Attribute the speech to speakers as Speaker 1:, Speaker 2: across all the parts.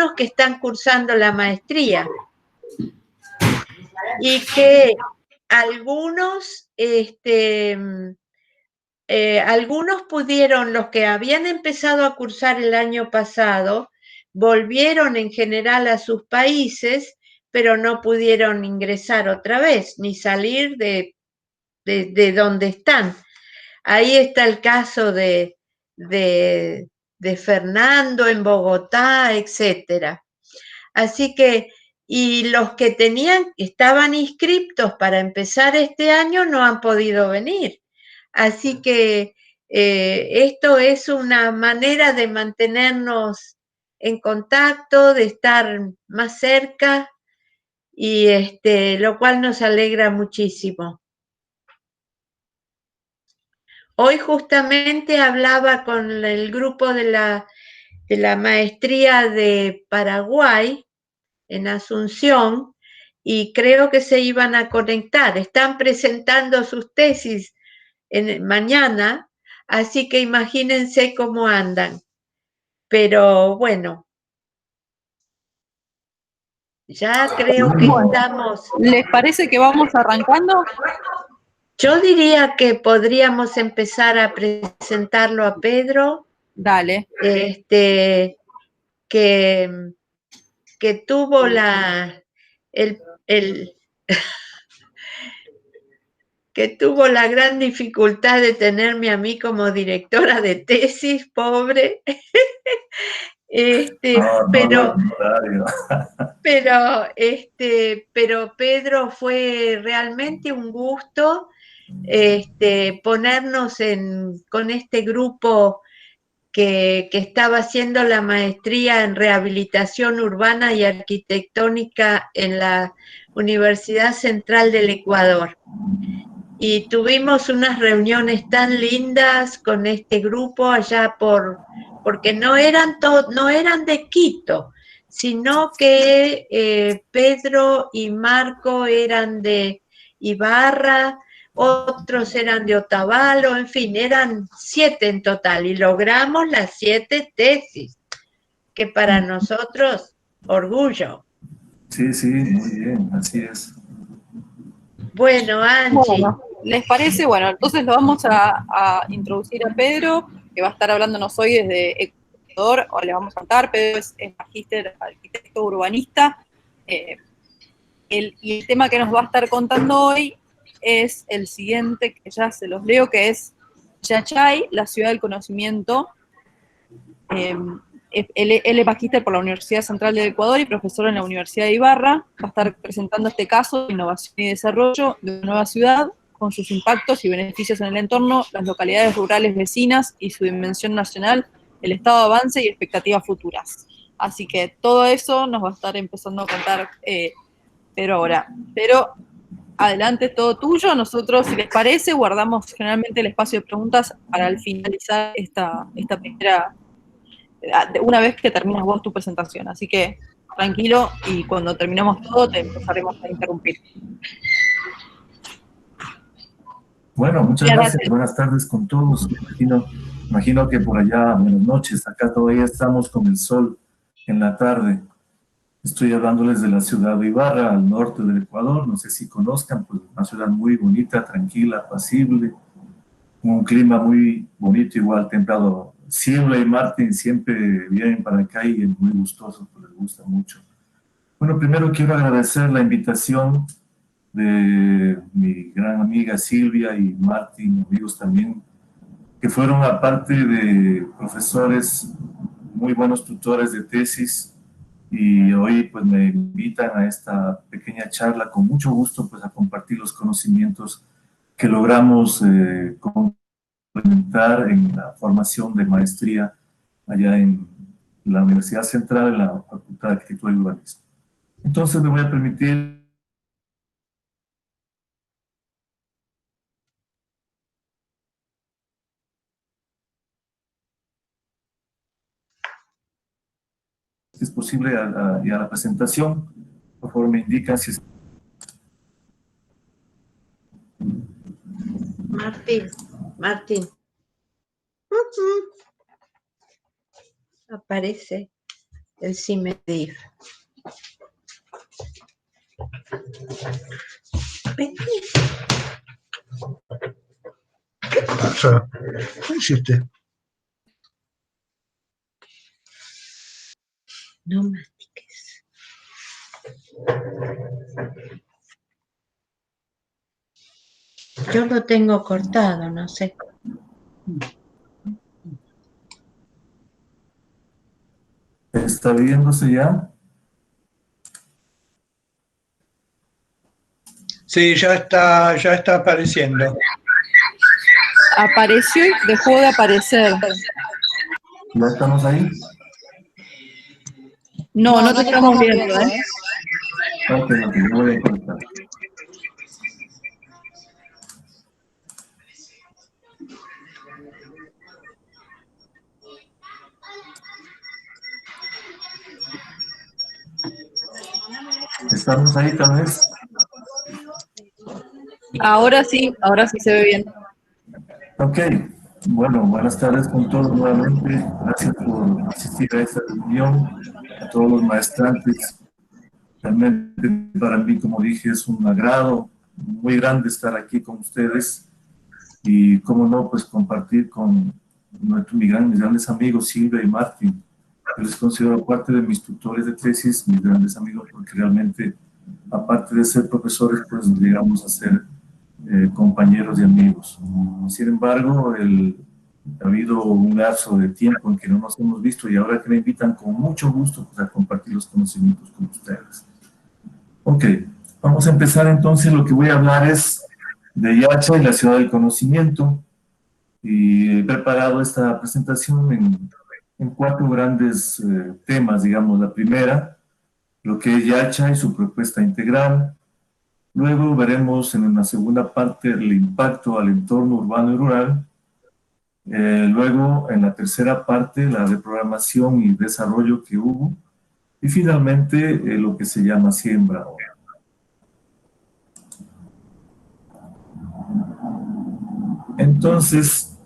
Speaker 1: alumnos que están cursando la maestría y que algunos, algunos pudieron, los que habían empezado a cursar el año pasado, volvieron en general a sus países, pero no pudieron ingresar otra vez, ni salir de donde están. Ahí está el caso de Fernando en Bogotá, etcétera. Así que, y los que estaban inscriptos para empezar este año no han podido venir. Así que esto es una manera de mantenernos en contacto, de estar más cerca, y lo cual nos alegra muchísimo. Hoy justamente hablaba con el grupo de la maestría de Paraguay en Asunción y creo que se iban a conectar. Están presentando sus tesis mañana, así que imagínense cómo andan. Pero bueno, ya creo que estamos...
Speaker 2: ¿Les parece que vamos arrancando?
Speaker 1: Yo diría que podríamos empezar a presentarlo a Pedro.
Speaker 2: Dale.
Speaker 1: Que tuvo que tuvo la gran dificultad de tenerme a mí como directora de tesis, pobre. Pero Pedro, fue realmente un gusto ponernos con este grupo que estaba haciendo la maestría en rehabilitación urbana y arquitectónica en la Universidad Central del Ecuador. Y tuvimos unas reuniones tan lindas con este grupo allá porque no eran de Quito, sino que Pedro y Marco eran de Ibarra, otros eran de Otavalo, en fin, eran 7 en total, y logramos las 7 tesis, que para nosotros, orgullo.
Speaker 3: Sí, sí, muy bien, así es.
Speaker 1: Bueno, Angie.
Speaker 2: Bueno, ¿les parece? Bueno, entonces lo vamos a introducir a Pedro, que va a estar hablándonos hoy desde Ecuador. O le vamos a contar, Pedro es magíster arquitecto urbanista. Y el tema que nos va a estar contando hoy es el siguiente, que ya se los leo, que es Yachay, la ciudad del conocimiento. Él es magíster por la Universidad Central del Ecuador y profesor en la Universidad de Ibarra. Va a estar presentando este caso de innovación y desarrollo de una nueva ciudad, con sus impactos y beneficios en el entorno, las localidades rurales vecinas y su dimensión nacional, el estado de avance y expectativas futuras. Así que todo eso nos va a estar empezando a contar Pedro ahora. Pero adelante, todo tuyo. Nosotros, si les parece, guardamos generalmente el espacio de preguntas para al finalizar esta primera, una vez que terminas vos tu presentación. Así que tranquilo, y cuando terminemos todo te empezaremos a interrumpir.
Speaker 3: Bueno, muchas gracias. Buenas tardes con todos. Imagino que por allá, buenas noches. Acá todavía estamos con el sol en la tarde. Estoy hablándoles de la ciudad de Ibarra, al norte del Ecuador. No sé si conozcan, pues una ciudad muy bonita, tranquila, apacible, un clima muy bonito, igual templado. Silvia y Martín siempre vienen para acá y es muy gustoso, pues les gusta mucho. Bueno, primero quiero agradecer la invitación de mi gran amiga Silvia y Martín, amigos también, que fueron aparte de profesores, muy buenos tutores de tesis, y hoy pues me invitan a esta pequeña charla con mucho gusto pues a compartir los conocimientos que logramos complementar en la formación de maestría allá en la Universidad Central, en la Facultad de Arquitectura y Urbanismo. Entonces me voy a permitir si es posible y a la presentación. Por favor me indican si es...
Speaker 1: Martín. Aparece. el CIMEDIF.
Speaker 4: ¿Qué pasa? ¿Qué hiciste?
Speaker 1: No mastiques. Yo lo tengo cortado, no sé.
Speaker 3: ¿Está viéndose ya?
Speaker 4: Sí, ya está apareciendo.
Speaker 2: Apareció y dejó de aparecer.
Speaker 3: ¿Ya estamos ahí?
Speaker 2: No, no te estamos viendo, ¿eh?
Speaker 3: Ok, yo voy a contar. ¿Estamos ahí tal vez?
Speaker 2: Ahora sí se ve bien.
Speaker 3: Ok, bueno, buenas tardes con todos nuevamente. Gracias por asistir a esta reunión, a todos los maestrantes. Realmente para mí, como dije, es un agrado muy grande estar aquí con ustedes y, cómo no, pues compartir con mis grandes amigos Silvia y Martín. Yo les considero parte de mis tutores de tesis, mis grandes amigos, porque realmente, aparte de ser profesores, pues llegamos a ser compañeros y amigos. Sin embargo, ha habido un lapso de tiempo en que no nos hemos visto y ahora que me invitan con mucho gusto pues, a compartir los conocimientos con ustedes. Ok, vamos a empezar entonces. Lo que voy a hablar es de Yacha y la ciudad del conocimiento, y he preparado esta presentación en 4 grandes temas, digamos. La primera, lo que es Yacha y su propuesta integral. Luego veremos en una segunda parte el impacto al entorno urbano y rural. Luego, en la tercera parte, la reprogramación y desarrollo que hubo. Y finalmente, lo que se llama siembra ahora. Entonces,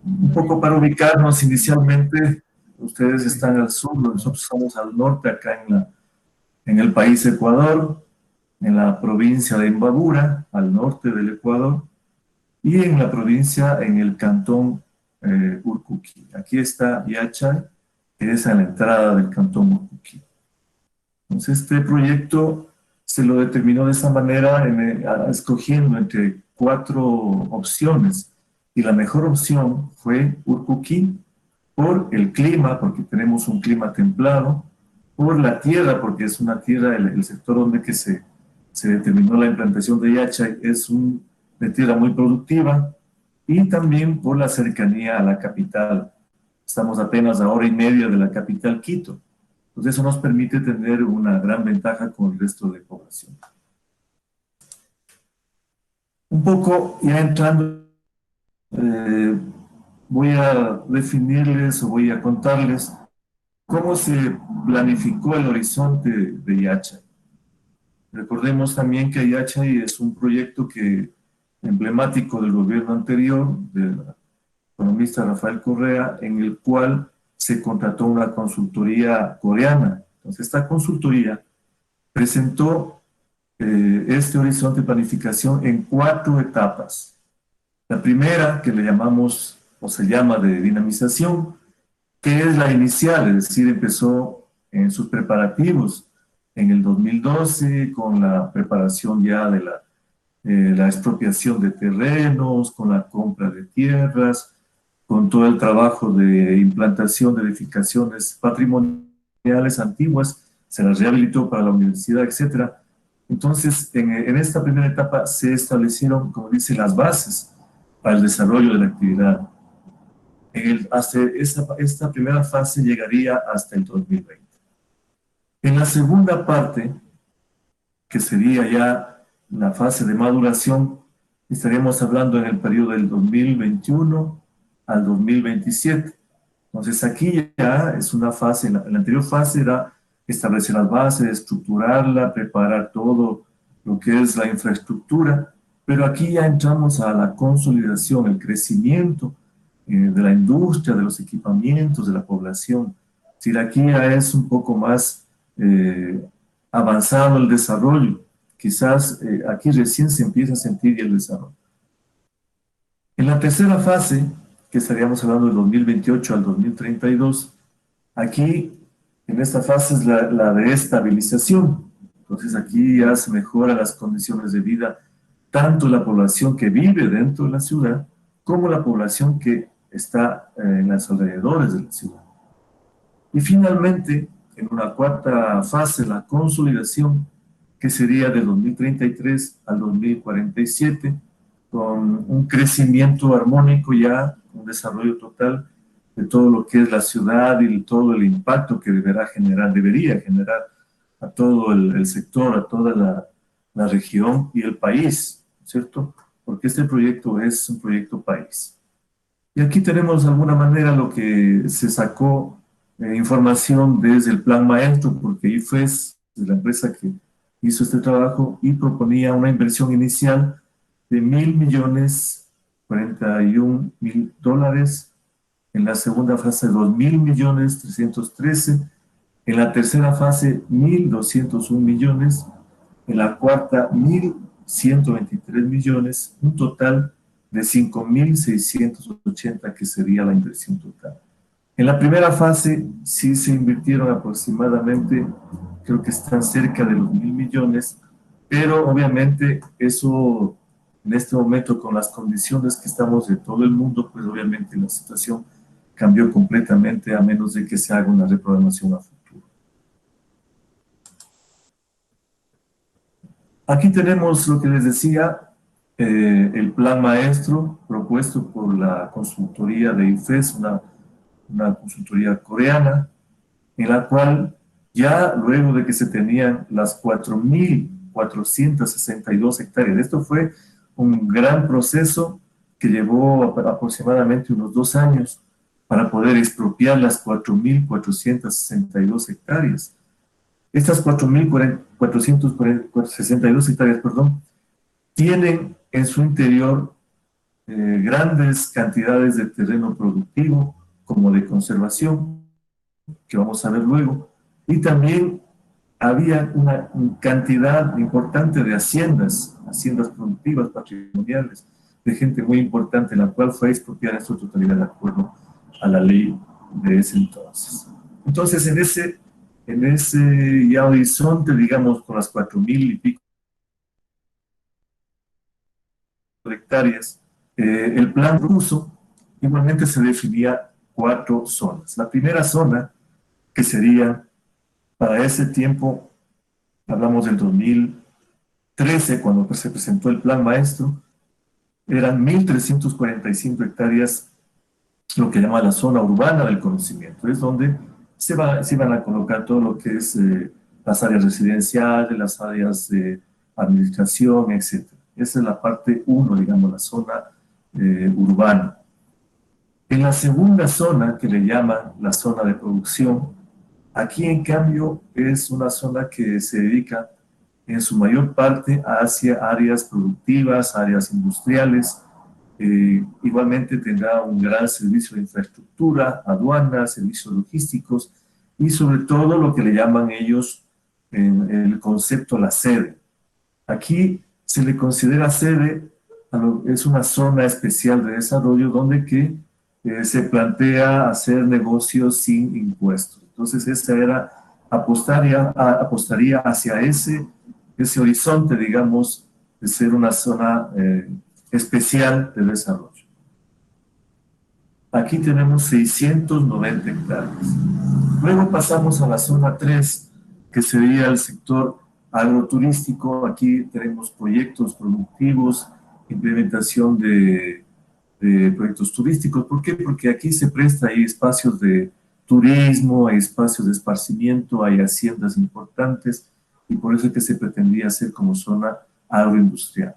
Speaker 3: un poco para ubicarnos inicialmente, ustedes están al sur, nosotros estamos al norte, acá en el país Ecuador, en la provincia de Imbabura, al norte del Ecuador, y en la provincia, en el cantón Urcuquí. Aquí está Yachay, que es a la entrada del cantón Urcuquí. Entonces, este proyecto se lo determinó de esa manera, escogiendo entre 4 opciones. Y la mejor opción fue Urcuquí, por el clima, porque tenemos un clima templado, por la tierra, porque es una tierra, el sector donde que se determinó la implantación de Yachay es una tierra muy productiva, y también por la cercanía a la capital. Estamos apenas a 1 hora y media de la capital, Quito. Entonces eso nos permite tener una gran ventaja con el resto de población. Un poco ya entrando, voy a definirles o voy a contarles cómo se planificó el horizonte de Yachay. Recordemos también que Yachay es un proyecto emblemático del gobierno anterior, del economista Rafael Correa, en el cual se contrató una consultoría coreana. Entonces, esta consultoría presentó este horizonte de planificación en 4 etapas. La primera, que le llamamos, o se llama de dinamización, que es la inicial, es decir, empezó en sus preparativos en el 2012 con la preparación ya de la expropiación de terrenos, con la compra de tierras, con todo el trabajo de implantación de edificaciones patrimoniales antiguas, se las rehabilitó para la universidad, etc. Entonces, en esta primera etapa se establecieron, como dice, las bases para el desarrollo de la actividad. Esta primera fase llegaría hasta el 2020. En la segunda parte, que sería ya la fase de maduración, estaríamos hablando en el periodo del 2021 al 2027. Entonces aquí ya es una fase, la anterior fase era establecer las bases, estructurarla, preparar todo lo que es la infraestructura, pero aquí ya entramos a la consolidación, el crecimiento de la industria, de los equipamientos, de la población. Aquí ya es un poco más avanzado el desarrollo. Quizás aquí recién se empieza a sentir ya el desarrollo. En la tercera fase, que estaríamos hablando del 2028 al 2032, aquí en esta fase es la de estabilización. Entonces aquí ya se mejoran las condiciones de vida, tanto la población que vive dentro de la ciudad, como la población que está en los alrededores de la ciudad. Y finalmente, en una cuarta fase, la consolidación, que sería del 2033 al 2047, con un crecimiento armónico ya, un desarrollo total de todo lo que es la ciudad y todo el impacto que debería generar a todo el sector, a toda la región y el país, ¿cierto? Porque este proyecto es un proyecto país. Y aquí tenemos de alguna manera lo que se sacó información desde el plan maestro, porque IFES es la empresa que hizo este trabajo y proponía una inversión inicial de $1.041.000, en la segunda fase $2.000.313.000, en la tercera fase 1.201 millones, en la cuarta 1.123 millones, un total de 5.680 que sería la inversión total. En la primera fase sí se invirtieron aproximadamente, creo que están cerca de los 1.000 millones, pero obviamente eso en este momento con las condiciones que estamos de todo el mundo, pues obviamente la situación cambió completamente a menos de que se haga una reprogramación a futuro. Aquí tenemos lo que les decía, el plan maestro propuesto por la consultoría de IFES, una consultoría coreana, en la cual ya luego de que se tenían las 4.462 hectáreas, esto fue un gran proceso que llevó aproximadamente unos 2 años para poder expropiar las 4.462 hectáreas. Estas 4.462 hectáreas, tienen en su interior grandes cantidades de terreno productivo, como de conservación, que vamos a ver luego, y también había una cantidad importante de haciendas productivas, patrimoniales, de gente muy importante, la cual fue expropiada en su totalidad de acuerdo a la ley de ese entonces. Entonces, en ese ya horizonte, digamos, con las 4.000 y pico hectáreas, el plan ruso igualmente se definía 4 zonas. La primera zona, que sería, para ese tiempo, hablamos del 2013, cuando se presentó el plan maestro, eran 1.345 hectáreas, lo que llama la zona urbana del conocimiento. Es donde se van a colocar todo lo que es las áreas residenciales, las áreas de administración, etc. Esa es la parte 1, digamos, la zona urbana. En la segunda zona, que le llaman la zona de producción, aquí en cambio es una zona que se dedica en su mayor parte hacia áreas productivas, áreas industriales. Igualmente tendrá un gran servicio de infraestructura, aduanas, servicios logísticos y sobre todo lo que le llaman ellos en el concepto la sede. Aquí se le considera sede, es una zona especial de desarrollo donde se plantea hacer negocios sin impuestos. Entonces esa era, apostaría hacia ese horizonte, digamos, de ser una zona especial de desarrollo. Aquí tenemos 690 hectáreas. Luego pasamos a la zona 3, que sería el sector agroturístico. Aquí tenemos proyectos productivos, implementación de proyectos turísticos. ¿Por qué? Porque aquí se presta, hay espacios de turismo, hay espacios de esparcimiento, hay haciendas importantes, y por eso es que se pretendía hacer como zona agroindustrial.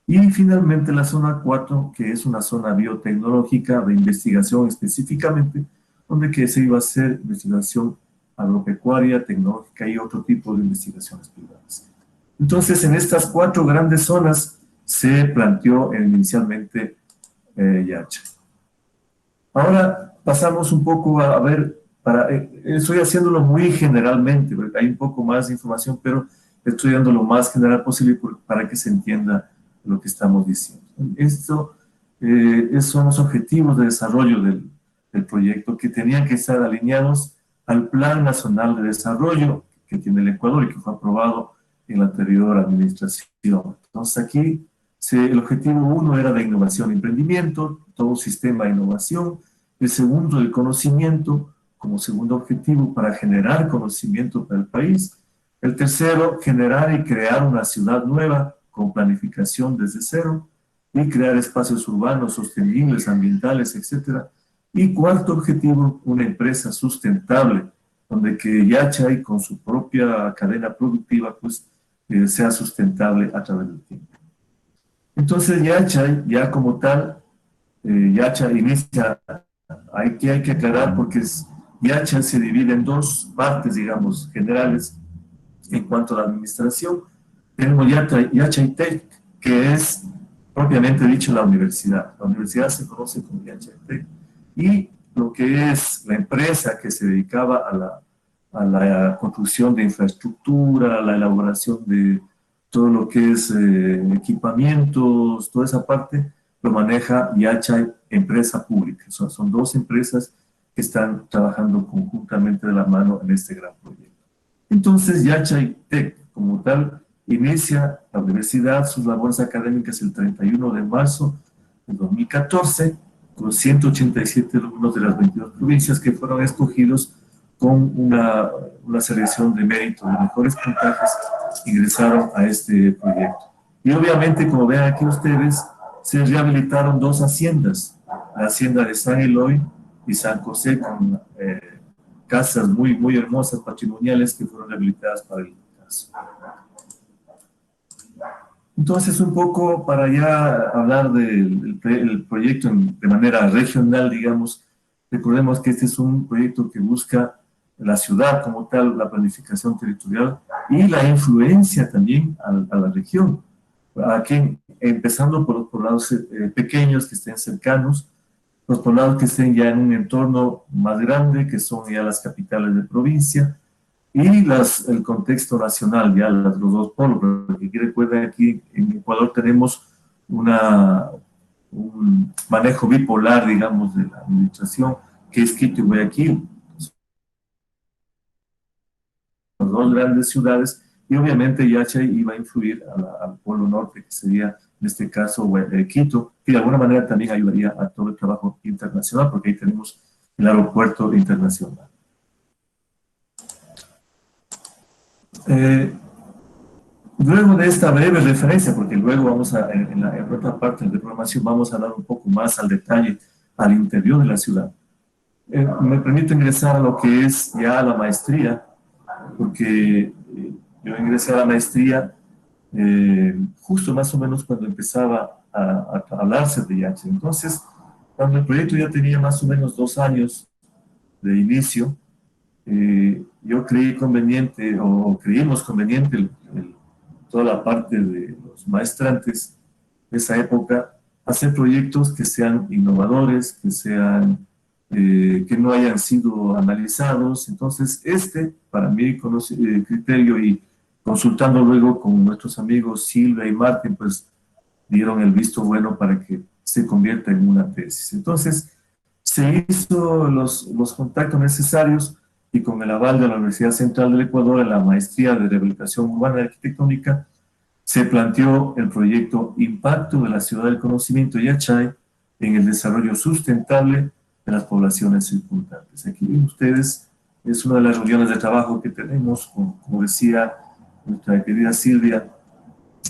Speaker 3: Y finalmente la zona 4, que es una zona biotecnológica de investigación específicamente, donde se iba a hacer investigación agropecuaria, tecnológica y otro tipo de investigaciones privadas. Entonces, en estas 4 grandes zonas se planteó inicialmente Yacha. Ahora pasamos un poco a ver estoy haciéndolo muy generalmente, porque hay un poco más de información, pero estoy dando lo más general posible para que se entienda lo que estamos diciendo. Esto son los objetivos de desarrollo del proyecto, que tenían que estar alineados al Plan Nacional de Desarrollo que tiene el Ecuador y que fue aprobado en la anterior administración. Entonces aquí el objetivo 1 era de innovación y emprendimiento, todo sistema de innovación. El segundo, el conocimiento, como segundo objetivo para generar conocimiento para el país. El tercero, generar y crear una ciudad nueva con planificación desde cero y crear espacios urbanos sostenibles, ambientales, etc. Y cuarto objetivo, una empresa sustentable, donde que Yachay con su propia cadena productiva pues sea sustentable a través del tiempo. Entonces Yachay, ya como tal, Yachay inicia, hay que aclarar porque Yachay se divide en dos partes, digamos, generales en cuanto a la administración. Tenemos Yachay Tech, que es propiamente dicho la universidad. La universidad se conoce como Yachay Tech. Y lo que es la empresa que se dedicaba a la construcción de infraestructura, a la elaboración de todo lo que es equipamientos, toda esa parte, lo maneja Yachay Empresa Pública. Son dos empresas que están trabajando conjuntamente de la mano en este gran proyecto. Entonces, Yachay Tech, como tal, inicia la universidad sus labores académicas el 31 de marzo de 2014, con 187 alumnos de las 22 provincias que fueron escogidos con una selección de mérito de mejores puntajes, ingresaron a este proyecto. Y obviamente, como ven aquí ustedes, se rehabilitaron dos haciendas, la hacienda de San Eloy y San José, con casas muy, muy hermosas, patrimoniales, que fueron rehabilitadas para el caso. Entonces, un poco para ya hablar del proyecto de manera regional, digamos, recordemos que este es un proyecto que busca la ciudad como tal, la planificación territorial y la influencia también a la región. Aquí, empezando por los poblados pequeños que estén cercanos, los poblados que estén ya en un entorno más grande, que son ya las capitales de provincia, y el contexto nacional, ya los dos polos, porque aquí recuerden, aquí en Ecuador tenemos un manejo bipolar, digamos, de la administración, que es Quito y Guayaquil, las dos grandes ciudades, y obviamente Yachay iba a influir al polo norte, que sería, en este caso, Quito, que de alguna manera también ayudaría a todo el trabajo internacional, porque ahí tenemos el aeropuerto internacional. Luego de esta breve referencia, porque luego vamos en otra parte de la programación vamos a dar un poco más al detalle al interior de la ciudad. Me permito ingresar a lo que es ya la maestría, porque yo ingresé a la maestría justo más o menos cuando empezaba a hablarse de Yachay. Entonces, cuando el proyecto ya tenía más o menos 2 años de inicio, yo creí conveniente, o creímos conveniente, toda la parte de los maestrantes de esa época, hacer proyectos que sean innovadores, que no hayan sido analizados. Entonces, para mi criterio y consultando luego con nuestros amigos Silvia y Martín, pues dieron el visto bueno para que se convierta en una tesis. Entonces, se hizo los contactos necesarios y con el aval de la Universidad Central del Ecuador en la maestría de rehabilitación urbana y arquitectónica, se planteó el proyecto Impacto de la Ciudad del Conocimiento Yachay en el desarrollo sustentable de las poblaciones circundantes. Aquí ven ustedes, es una de las reuniones de trabajo que tenemos, como decía nuestra querida Silvia,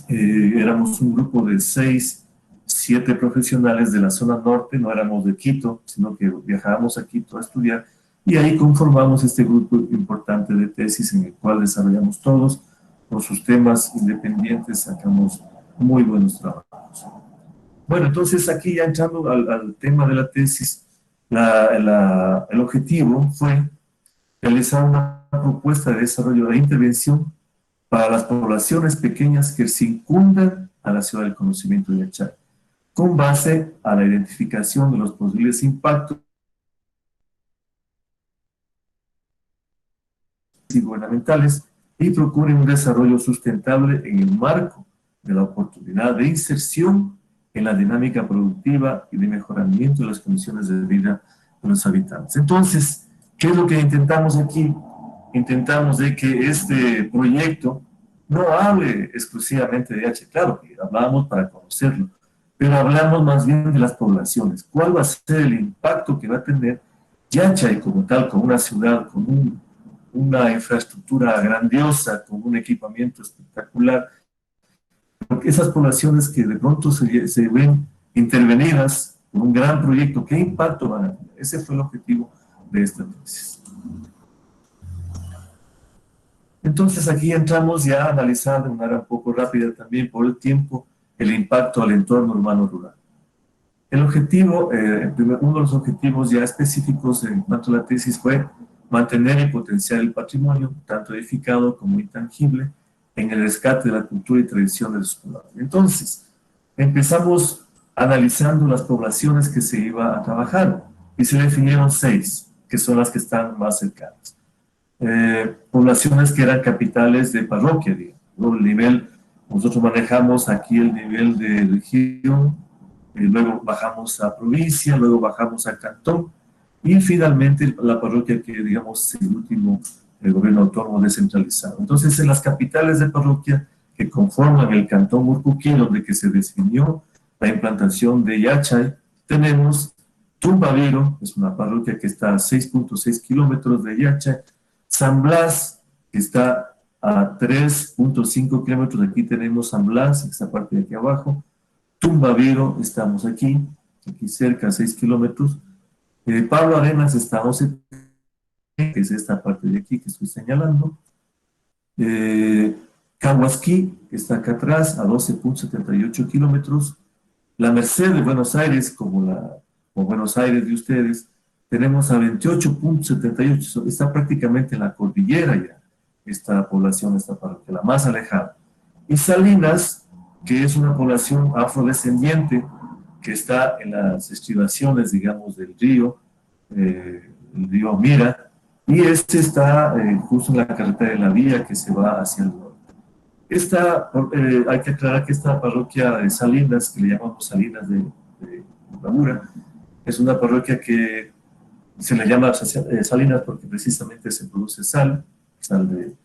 Speaker 3: éramos un grupo de 6, 7 profesionales de la zona norte, no éramos de Quito, sino que viajábamos a Quito a estudiar, y ahí conformamos este grupo importante de tesis en el cual desarrollamos todos por sus temas independientes, sacamos muy buenos trabajos. Bueno, entonces aquí ya entrando al tema de la tesis, el objetivo fue realizar una propuesta de desarrollo de intervención para las poblaciones pequeñas que circundan a la ciudad del conocimiento de Yachay, con base a la identificación de los posibles impactos y gubernamentales y procuren un desarrollo sustentable en el marco de la oportunidad de inserción en la dinámica productiva y de mejoramiento de las condiciones de vida de los habitantes. Entonces, ¿qué es lo que intentamos aquí? Intentamos de que este proyecto no hable exclusivamente de Yacha, claro que hablamos para conocerlo, pero hablamos más bien de las poblaciones. ¿Cuál va a ser el impacto que va a tener Yachay como tal, con una ciudad, con una infraestructura grandiosa, con un equipamiento espectacular? Porque esas poblaciones que de pronto se ven intervenidas por un gran proyecto, ¿qué impacto van a tener? Ese fue el objetivo de esta tesis. Entonces aquí entramos ya a analizar de manera un poco rápida también por el tiempo el impacto al entorno urbano rural. El objetivo, uno de los objetivos ya específicos en cuanto a la tesis fue mantener y potenciar el patrimonio, tanto edificado como intangible, en el rescate de la cultura y tradición de los poblados. Entonces, empezamos analizando las poblaciones que se iba a trabajar y se definieron 6, que son las que están más cercanas. Poblaciones que eran capitales de parroquia, digamos. El nivel, nosotros manejamos aquí el nivel de región, luego bajamos a provincia, luego bajamos a cantón, y finalmente la parroquia que, digamos, es el último gobierno autónomo descentralizado. Entonces, en las capitales de parroquia que conforman el cantón Urcuquí, donde que se definió la implantación de Yachay, tenemos Tumbaviro, es una parroquia que está a 6.6 kilómetros de Yachay, San Blas, que está a 3.5 kilómetros, aquí tenemos San Blas, esta parte de aquí abajo, Tumbaviro, estamos aquí cerca, a 6 kilómetros. Pablo Arenas, estamos en, que es esta parte de aquí que estoy señalando. Cahuasquí, que está acá atrás, a 12.78 kilómetros. La Merced de Buenos Aires, como Buenos Aires de ustedes, tenemos a 28.78, está prácticamente en la cordillera ya, esta población, esta parroquia, la más alejada. Y Salinas, que es una población afrodescendiente que está en las estribaciones, digamos, del río, el río Mira, y este está justo en la carretera de la vía que se va hacia el norte. Hay que aclarar que esta parroquia de Salinas, que le llamamos Salinas de Bravura, es una parroquia que se le llama Salinas porque precisamente se produce sal de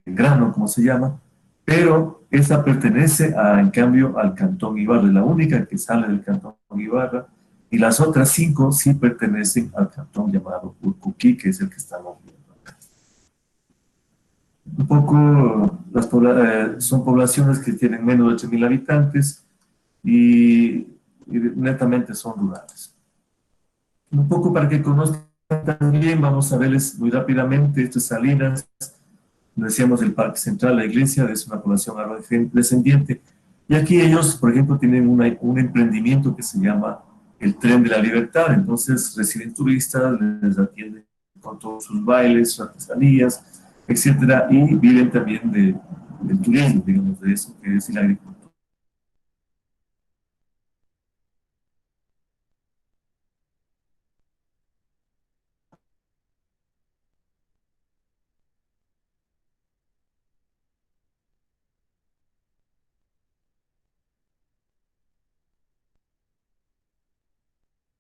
Speaker 3: grano, como se llama, pero esta pertenece, en cambio, al Cantón Ibarra, la única que sale del Cantón Ibarra, y las otras 5 sí pertenecen al cantón llamado Urcuquí, que es el que estamos viendo acá. Un poco, son poblaciones que tienen menos de 8.000 habitantes y netamente son rurales. Un poco para que conozcan también, vamos a verles muy rápidamente, esto es Salinas. Decíamos el Parque Central, la iglesia, es una población afrodescendiente. Y aquí ellos, por ejemplo, tienen un emprendimiento que se llama el Tren de la Libertad. Entonces reciben turistas, les atienden con todos sus bailes, sus artesanías, etcétera, y viven también del turismo, digamos, de eso que es la agricultura.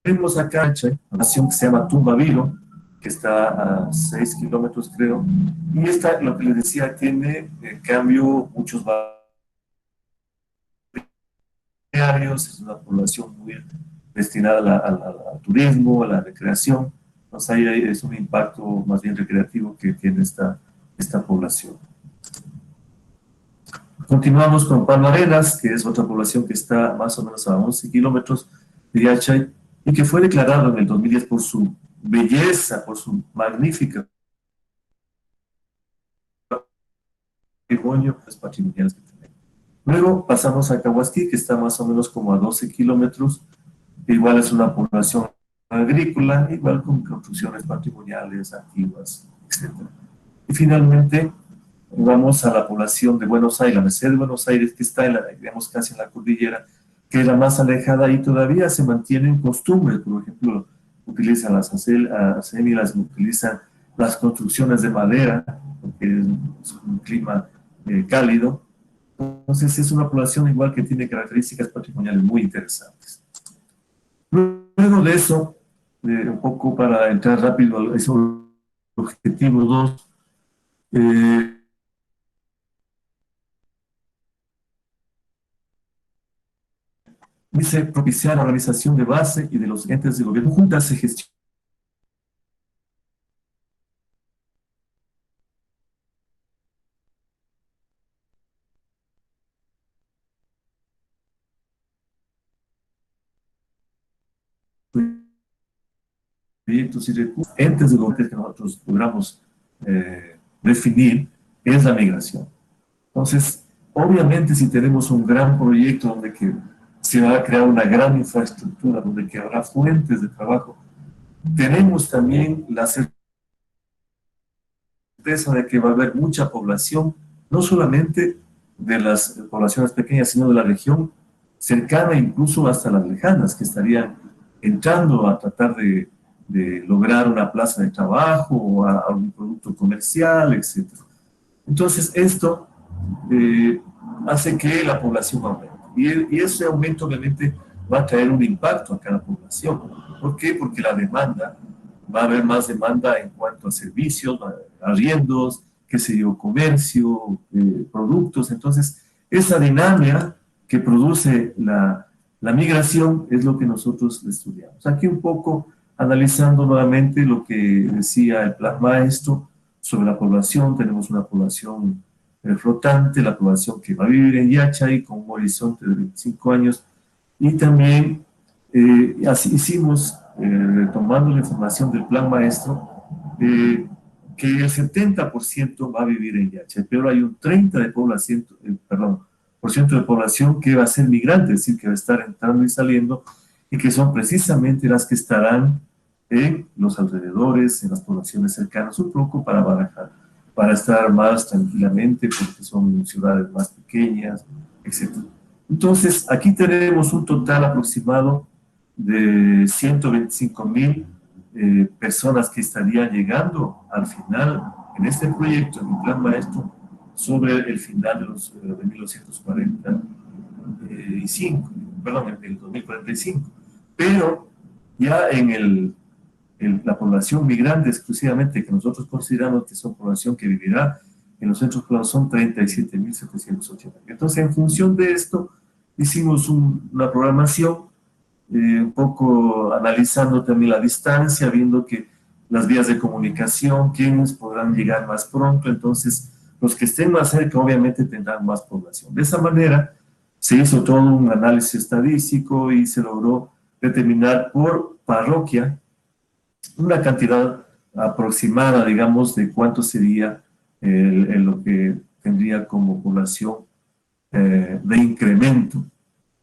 Speaker 3: Tenemos acá una nación que se llama Tumbaviro, que está a 6 kilómetros, creo, y esta, lo que les decía, tiene, en cambio, muchos barrios, es una población muy destinada al turismo, a la recreación, entonces ahí es un impacto más bien recreativo que tiene esta población. Continuamos con Palma Arenas, que es otra población que está más o menos a 11 kilómetros de Yachay, y que fue declarado en el 2010 por su belleza, por su magnífica patrimonio, pues, patrimoniales que tenemos. Luego pasamos a Cahuasquí, que está más o menos como a 12 kilómetros, igual es una población agrícola, igual con construcciones patrimoniales antiguas, etc. Y finalmente vamos a la población de Buenos Aires, la Merced de Buenos Aires, que está digamos, casi en la cordillera, que es la más alejada y todavía se mantienen costumbres, por ejemplo, utilizan las acémilas, utilizan las construcciones de madera, porque es un clima cálido. Entonces es una población igual que tiene características patrimoniales muy interesantes. Luego de eso, un poco para entrar rápido a ese objetivo 2, dice propiciar la organización de base y de los entes de gobierno juntas se gestiona proyectos y recursos, entes de gobierno que nosotros logramos definir, es la migración. Entonces, obviamente si tenemos un gran proyecto donde que se va a crear una gran infraestructura, donde que habrá fuentes de trabajo, tenemos también la certeza de que va a haber mucha población, no solamente de las poblaciones pequeñas, sino de la región cercana, incluso hasta las lejanas, que estarían entrando a tratar de lograr una plaza de trabajo o a algún producto comercial, etc. Entonces, esto hace que la población aumente. Y ese aumento obviamente va a traer un impacto a cada población. ¿Por qué? Porque la demanda, va a haber más demanda en cuanto a servicios, arriendos, qué sé yo, comercio, productos. Entonces, esa dinámica que produce la migración es lo que nosotros estudiamos. Aquí un poco analizando nuevamente lo que decía el plan maestro sobre la población. Tenemos una población flotante, la población que va a vivir en Yachay con un horizonte de 25 años, y también así hicimos, retomando la información del plan maestro, que el 70% va a vivir en Yachay, pero hay un 30% de población, de población que va a ser migrante, es decir, que va a estar entrando y saliendo, y que son precisamente las que estarán en los alrededores, en las poblaciones cercanas, un poco para barajar, para estar más tranquilamente, porque son ciudades más pequeñas, etc. Entonces, aquí tenemos un total aproximado de 125,000 personas que estarían llegando al final en este proyecto, en el plan maestro, sobre el final de 1945, perdón, en el 2045. Pero ya en la población migrante exclusivamente, que nosotros consideramos que son población que vivirá en los centros poblados, son 37.780. Entonces, en función de esto, hicimos una programación, un poco analizando también la distancia, viendo que las vías de comunicación, quiénes podrán llegar más pronto. Entonces, los que estén más cerca obviamente tendrán más población. De esa manera, se hizo todo un análisis estadístico y se logró determinar por parroquia una cantidad aproximada, digamos, de cuánto sería lo que tendría como población de incremento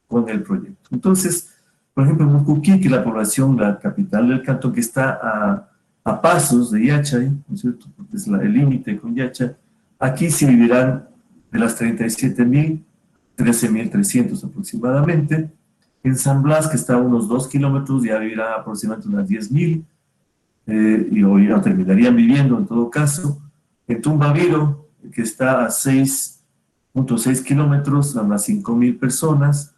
Speaker 3: con el proyecto. Entonces, por ejemplo, en Mucuquí, que la población, la capital del cantón, que está a pasos de Yachay, ¿no es cierto?, porque es el límite con Yachay, aquí se vivirán de las 37,000, 13,300 aproximadamente. En San Blas, que está a unos 2 kilómetros, ya vivirá aproximadamente unas 10,000, y hoy ya terminarían viviendo en todo caso. En Tumbaviro, que está a 6,6 kilómetros, a unas 5,000 personas.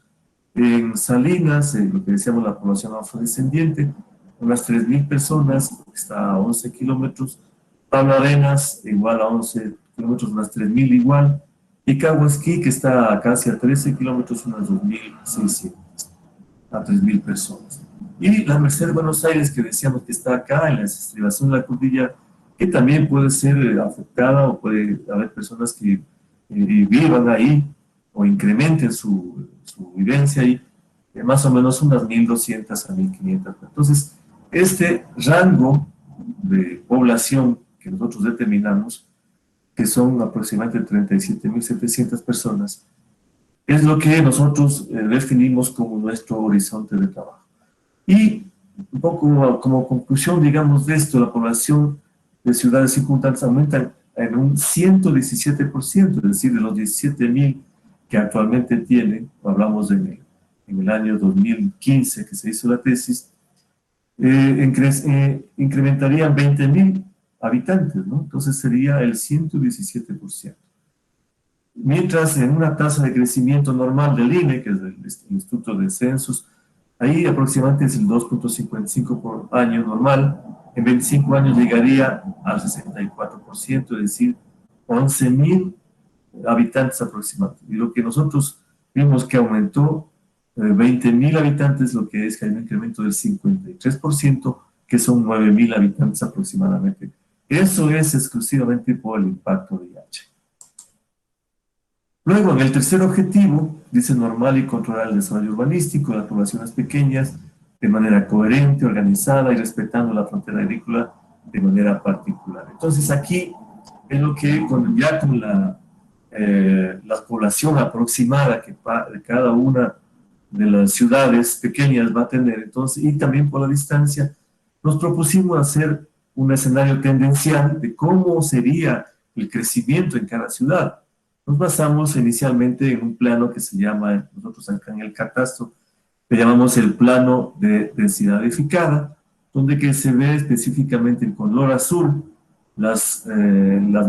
Speaker 3: En Salinas, lo que decíamos la población afrodescendiente, unas 3,000 personas, está a 11 kilómetros. Pablo Arenas, igual a 11 kilómetros, unas 3,000 igual. Y Cahuasquí, que está casi a 13 kilómetros, unas 2,600 a 3,000 personas. Y la Merced de Buenos Aires, que decíamos que está acá en la estribación de la cordillera, que también puede ser afectada, o puede haber personas que vivan ahí o incrementen su vivencia ahí, más o menos unas 1,200 a 1,500. Entonces, este rango de población que nosotros determinamos, que son aproximadamente 37.700 personas, es lo que nosotros definimos como nuestro horizonte de trabajo. Y un poco como conclusión, digamos, de esto, la población de ciudades circundantes aumenta en un 117%, es decir, de los 17,000 que actualmente tienen, hablamos en el año 2015 que se hizo la tesis, incrementarían 20,000 habitantes, ¿no? Entonces sería el 117%. Mientras en una tasa de crecimiento normal del INE, que es el Instituto de Censos, ahí aproximadamente es el 2,55 por año normal, en 25 años llegaría al 64%, es decir, 11.000 habitantes aproximadamente. Y lo que nosotros vimos que aumentó 20.000 habitantes, lo que es que hay un incremento del 53%, que son 9.000 habitantes aproximadamente. Eso es exclusivamente por el impacto de IH. Luego, en el tercer objetivo, dice normal y controlar el desarrollo urbanístico de las poblaciones pequeñas de manera coherente, organizada y respetando la frontera agrícola de manera particular. Entonces, aquí es lo que ya con la población aproximada que cada una de las ciudades pequeñas va a tener, entonces, y también por la distancia, nos propusimos hacer un escenario tendencial de cómo sería el crecimiento en cada ciudad. Nos basamos inicialmente en un plano que se llama, nosotros acá en el catastro, le llamamos el plano de densidad edificada, donde que se ve específicamente en color azul las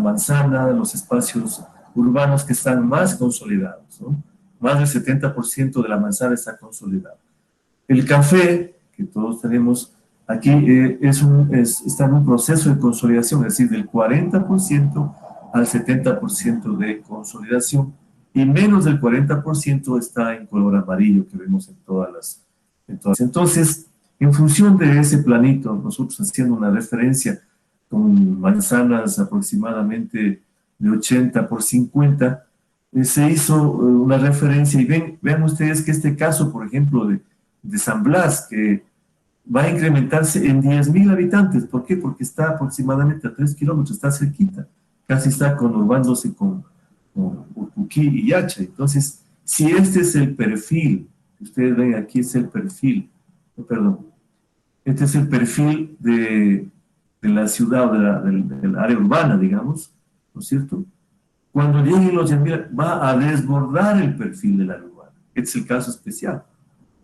Speaker 3: manzanas, los espacios urbanos que están más consolidados, ¿no? Más del 70% de la manzana está consolidada. El café, que todos tenemos aquí, está en un proceso de consolidación, es decir, del 40% al 70% de consolidación, y menos del 40% está en color amarillo, que vemos en todas. Entonces, en función de ese planito, nosotros haciendo una referencia con manzanas aproximadamente de 80 por 50, se hizo una referencia, y vean ustedes que este caso, por ejemplo, de San Blas, que va a incrementarse en 10.000 habitantes. ¿Por qué? Porque está aproximadamente a 3 kilómetros, está cerquita, casi está conurbándose con Uruquí y Yacha. Entonces, si este es el perfil, que ustedes ven aquí es el perfil, perdón, este es el perfil de la ciudad, del área urbana, digamos, ¿no es cierto? Cuando lleguen los 10.000, va a desbordar el perfil del área urbana. Este es el caso especial.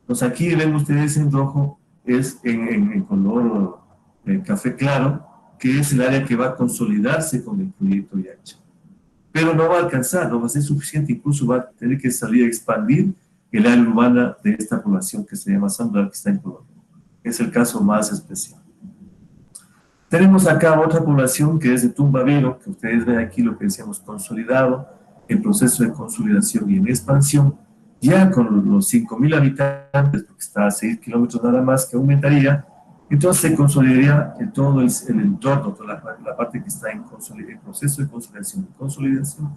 Speaker 3: Entonces aquí ven ustedes en rojo, es en color café claro, que es el área que va a consolidarse con el proyecto IH. Pero no va a alcanzar, no va a ser suficiente, incluso va a tener que salir a expandir el área urbana de esta población que se llama San Blas, que está en Colombia. Es el caso más especial. Tenemos acá otra población que es de Tumbaviro, que ustedes ven aquí lo que decíamos consolidado, en proceso de consolidación y en expansión, ya con los 5.000 habitantes, porque está a 6 kilómetros nada más, que aumentaría, entonces se consolidaría en todo el entorno, toda la parte que está en proceso de consolidación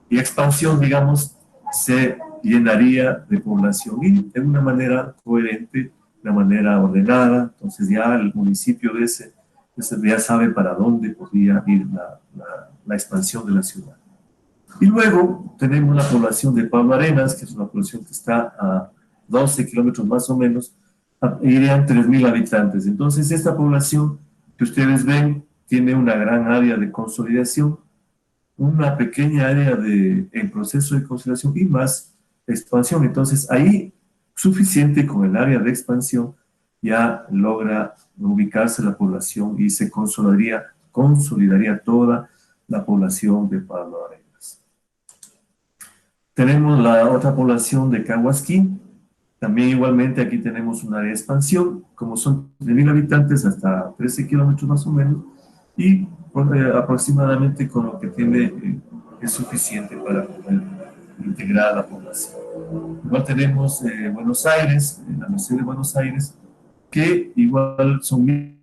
Speaker 3: y expansión, digamos, se llenaría de población y de una manera coherente, de una manera ordenada. Entonces ya el municipio de ese ya sabe para dónde podría ir la expansión de la ciudad. Y luego tenemos la población de Pablo Arenas, que es una población que está a 12 kilómetros más o menos, irían 3.000 habitantes. Entonces esta población que ustedes ven tiene una gran área de consolidación, una pequeña área en proceso de consolidación y más expansión. Entonces ahí suficiente con el área de expansión ya logra ubicarse la población y se consolidaría toda la población de Pablo Arenas. Tenemos la otra población de Cahuasquí. También igualmente aquí tenemos un área de expansión, como son 3.000 habitantes hasta 13 kilómetros más o menos, y aproximadamente con lo que tiene es suficiente para poder integrar a la población. Igual tenemos Buenos Aires, la Universidad de Buenos Aires, que igual son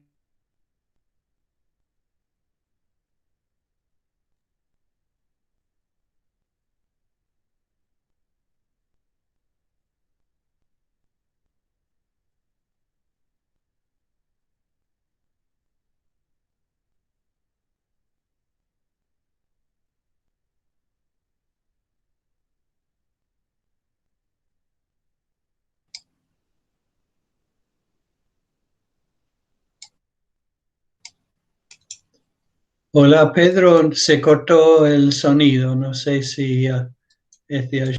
Speaker 4: Hola Pedro, se cortó el sonido, no sé si es de allí.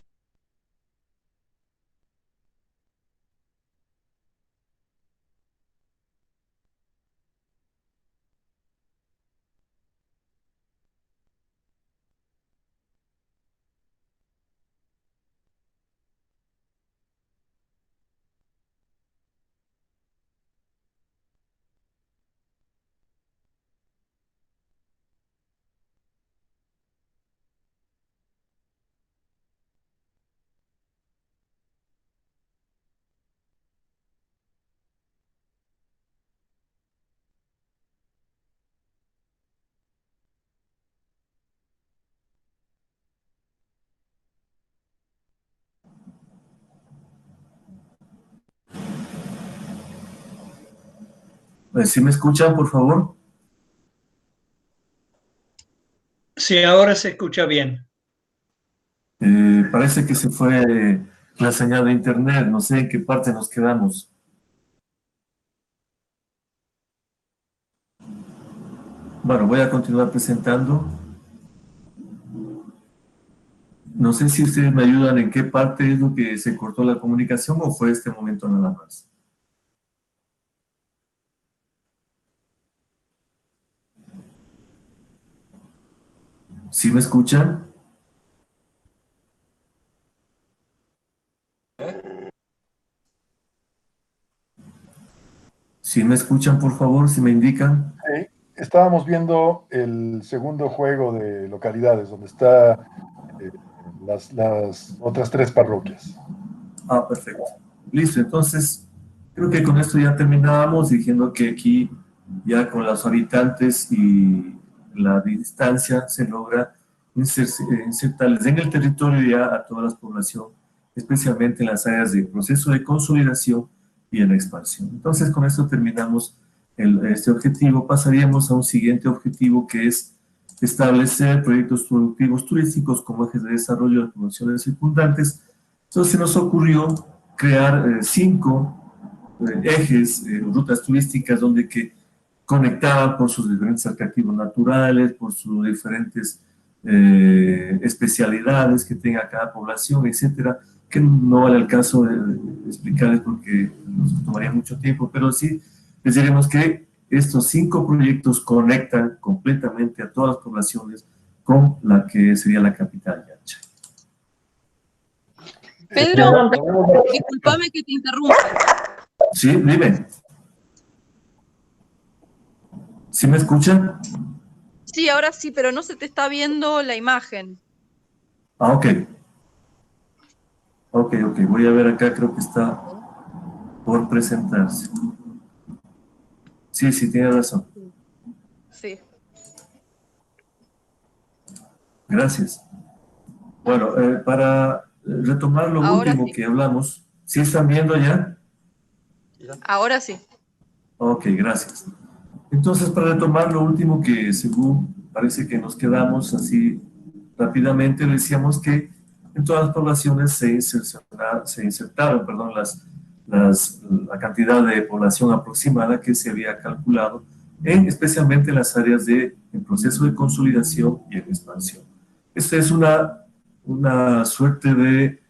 Speaker 3: ¿Sí me escuchan, por favor?
Speaker 4: Sí, ahora se escucha bien.
Speaker 3: Parece que se fue la señal de internet, no sé en qué parte nos quedamos. Bueno, voy a continuar presentando. No sé si ustedes me ayudan en qué parte es lo que se cortó la comunicación o fue este momento nada más. ¿Sí me escuchan? ¿Sí me escuchan, por favor? ¿Si me indican?
Speaker 5: Estábamos viendo el segundo juego de localidades, donde está las otras 3 parroquias.
Speaker 3: Ah, perfecto. Listo, entonces creo que con esto ya terminábamos diciendo que aquí ya con los habitantes y la distancia se logra insertarles en el territorio ya a toda la población, especialmente en las áreas de proceso de consolidación y en la expansión. Entonces con esto terminamos este objetivo. Pasaríamos a un siguiente objetivo que es establecer proyectos productivos turísticos como ejes de desarrollo de las poblaciones circundantes. Entonces se nos ocurrió crear 5 ejes, rutas turísticas donde que conectaban por sus diferentes atractivos naturales, por sus diferentes especialidades que tenga cada población, etcétera, que no vale el caso de explicarles porque nos tomaría mucho tiempo, pero sí les diremos que estos 5 proyectos conectan completamente a todas las poblaciones con la que sería la capital Yacha.
Speaker 2: Pedro, discúlpame que te interrumpa.
Speaker 3: Sí, dime. ¿Sí me escuchan?
Speaker 2: Sí, ahora sí, pero no se te está viendo la imagen.
Speaker 3: Ah, ok. Ok. Voy a ver acá, creo que está por presentarse. Sí, tiene razón.
Speaker 2: Sí.
Speaker 3: Gracias. Bueno, para retomar lo
Speaker 2: Ahora
Speaker 3: último
Speaker 2: sí.
Speaker 3: que hablamos, ¿sí están viendo ya?
Speaker 2: Ahora sí.
Speaker 3: Ok, gracias. Entonces, para retomar lo último que según parece que nos quedamos así rápidamente, decíamos que en todas las poblaciones se insertaron la cantidad de población aproximada que se había calculado, especialmente en las áreas en proceso de consolidación y en expansión. Esta es una suerte de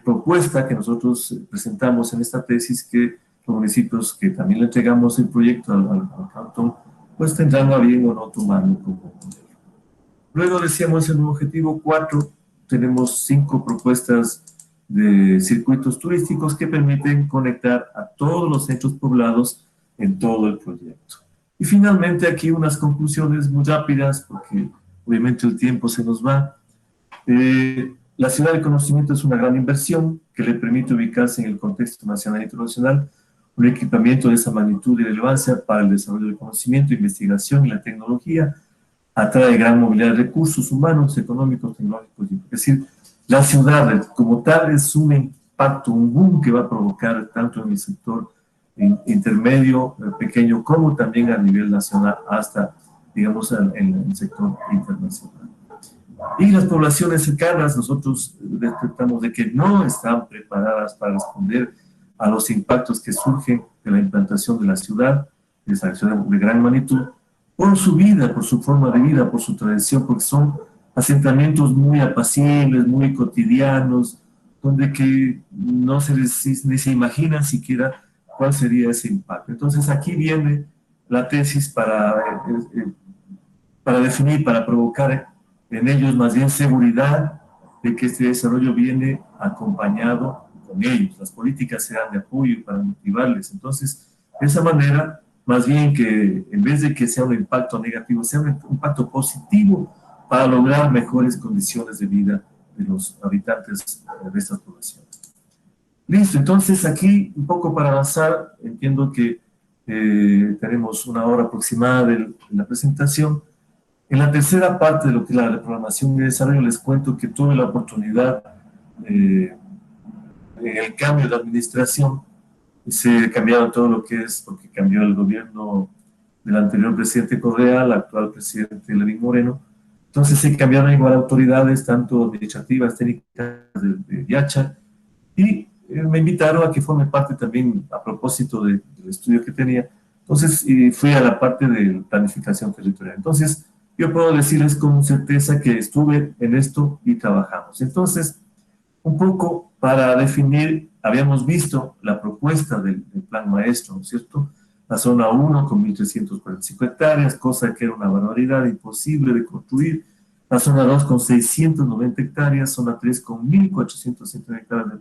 Speaker 3: propuesta que nosotros presentamos en esta tesis que los municipios que también le entregamos el proyecto al cantón, pues tendrán a bien o no tomarlo como modelo. Luego decíamos en el objetivo 4, tenemos 5 propuestas de circuitos turísticos que permiten conectar a todos los centros poblados en todo el proyecto. Y finalmente aquí unas conclusiones muy rápidas, porque obviamente el tiempo se nos va. La ciudad del conocimiento es una gran inversión que le permite ubicarse en el contexto nacional e internacional. Un equipamiento de esa magnitud y relevancia para el desarrollo del conocimiento, investigación y la tecnología atrae gran movilidad de recursos humanos, económicos, tecnológicos. Es decir, la ciudad como tal es un impacto, un boom que va a provocar tanto en el sector intermedio, pequeño, como también a nivel nacional hasta, digamos, en el sector internacional. Y las poblaciones cercanas, nosotros detectamos de que no están preparadas para responder a los impactos que surgen de la implantación de la ciudad, de esa ciudad de gran magnitud, por su vida, por su forma de vida, por su tradición, porque son asentamientos muy apacibles, muy cotidianos, donde que no ni se imaginan siquiera cuál sería ese impacto. Entonces aquí viene la tesis para definir, para provocar en ellos más bien seguridad de que este desarrollo viene acompañado con ellos. Las políticas serán de apoyo para motivarles. Entonces, de esa manera, más bien que en vez de que sea un impacto negativo, sea un impacto positivo para lograr mejores condiciones de vida de los habitantes de estas poblaciones. Listo, entonces aquí un poco para avanzar, entiendo que tenemos una hora aproximada de la presentación. En la tercera parte de lo que es la programación y desarrollo, les cuento que tuve la oportunidad en el cambio de administración se cambiaron todo lo que es, porque cambió el gobierno del anterior presidente Correa, al actual presidente Lenín Moreno. Entonces se cambiaron igual autoridades, tanto administrativas, técnicas de Yacha, y me invitaron a que forme parte también, a propósito del estudio que tenía. Entonces fui a la parte de planificación territorial. Entonces yo puedo decirles con certeza que estuve en esto y trabajamos. Entonces, un poco para definir, habíamos visto la propuesta del plan maestro, ¿no es cierto? La zona 1 con 1.345 hectáreas, cosa que era una barbaridad, imposible de construir. La zona 2 con 690 hectáreas, zona 3 con 1.470 hectáreas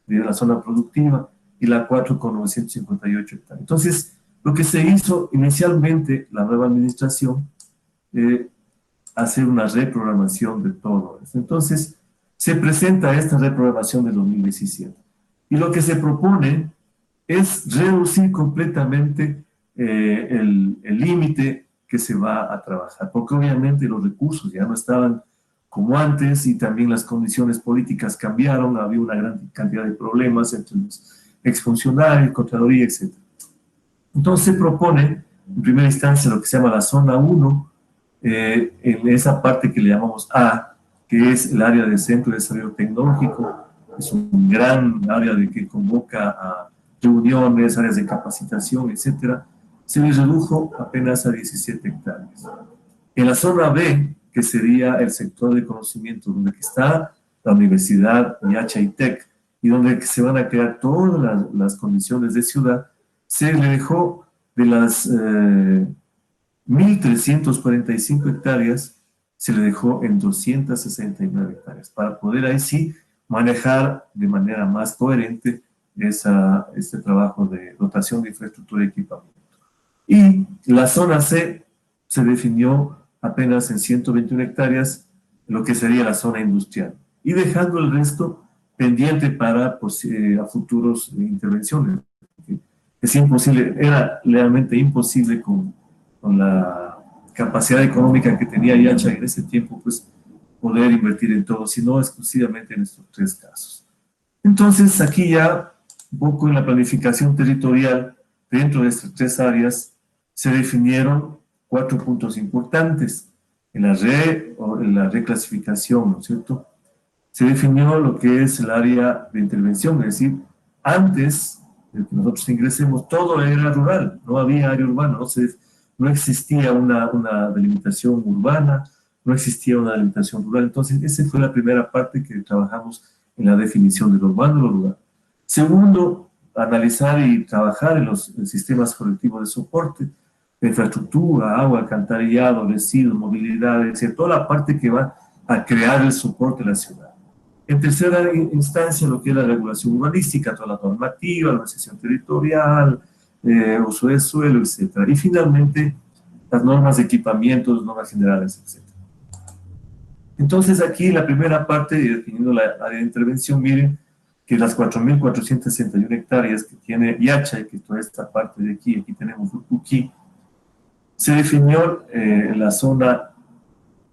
Speaker 3: de la zona productiva y la 4 con 958 hectáreas. Entonces, lo que se hizo inicialmente, la nueva administración, hacer una reprogramación de todo esto. Entonces, se presenta esta reprogramación de 2017. Y lo que se propone es reducir completamente el límite que se va a trabajar, porque obviamente los recursos ya no estaban como antes y también las condiciones políticas cambiaron, había una gran cantidad de problemas entre los exfuncionarios, Contraloría, etc. Entonces se propone, en primera instancia, lo que se llama la zona 1, en esa parte que le llamamos A, que es el área del Centro de Desarrollo Tecnológico, es un gran área que convoca a reuniones, áreas de capacitación, etcétera, se les redujo apenas a 17 hectáreas. En la zona B, que sería el sector de conocimiento, donde está la Universidad Yacha y Tec, y donde se van a crear todas las condiciones de ciudad, se le dejó de las 1.345 hectáreas, se le dejó en 269 hectáreas, para poder ahí sí manejar de manera más coherente este trabajo de dotación de infraestructura y equipamiento. Y la zona C se definió apenas en 121 hectáreas, lo que sería la zona industrial, y dejando el resto pendiente para a futuros intervenciones. Es imposible, era realmente imposible con la capacidad económica que tenía Yacha en ese tiempo, pues poder invertir en todo, sino exclusivamente en estos tres casos. Entonces, aquí ya, un poco en la planificación territorial, dentro de estas tres áreas, se definieron 4 puntos importantes. En la reclasificación, ¿no es cierto? Se definió lo que es el área de intervención, es decir, antes de que nosotros ingresemos, todo era rural, no había área urbana, no existía una delimitación urbana, no existía una delimitación rural. Entonces, esa fue la primera parte que trabajamos en la definición de lo urbano y lo rural. Segundo, analizar y trabajar en los sistemas colectivos de soporte, de infraestructura, agua, alcantarillado, residuos, movilidad, etc. Toda la parte que va a crear el soporte de la ciudad. En tercera instancia, lo que es la regulación urbanística, toda la normativa, la organización territorial, uso de suelo, etc. Y finalmente, las normas de equipamientos, normas generales, etc. Entonces, aquí la primera parte, definiendo la área de intervención, miren que las 4.461 hectáreas que tiene Yacha, y que toda esta parte de aquí tenemos Urucuquí, se definió la zona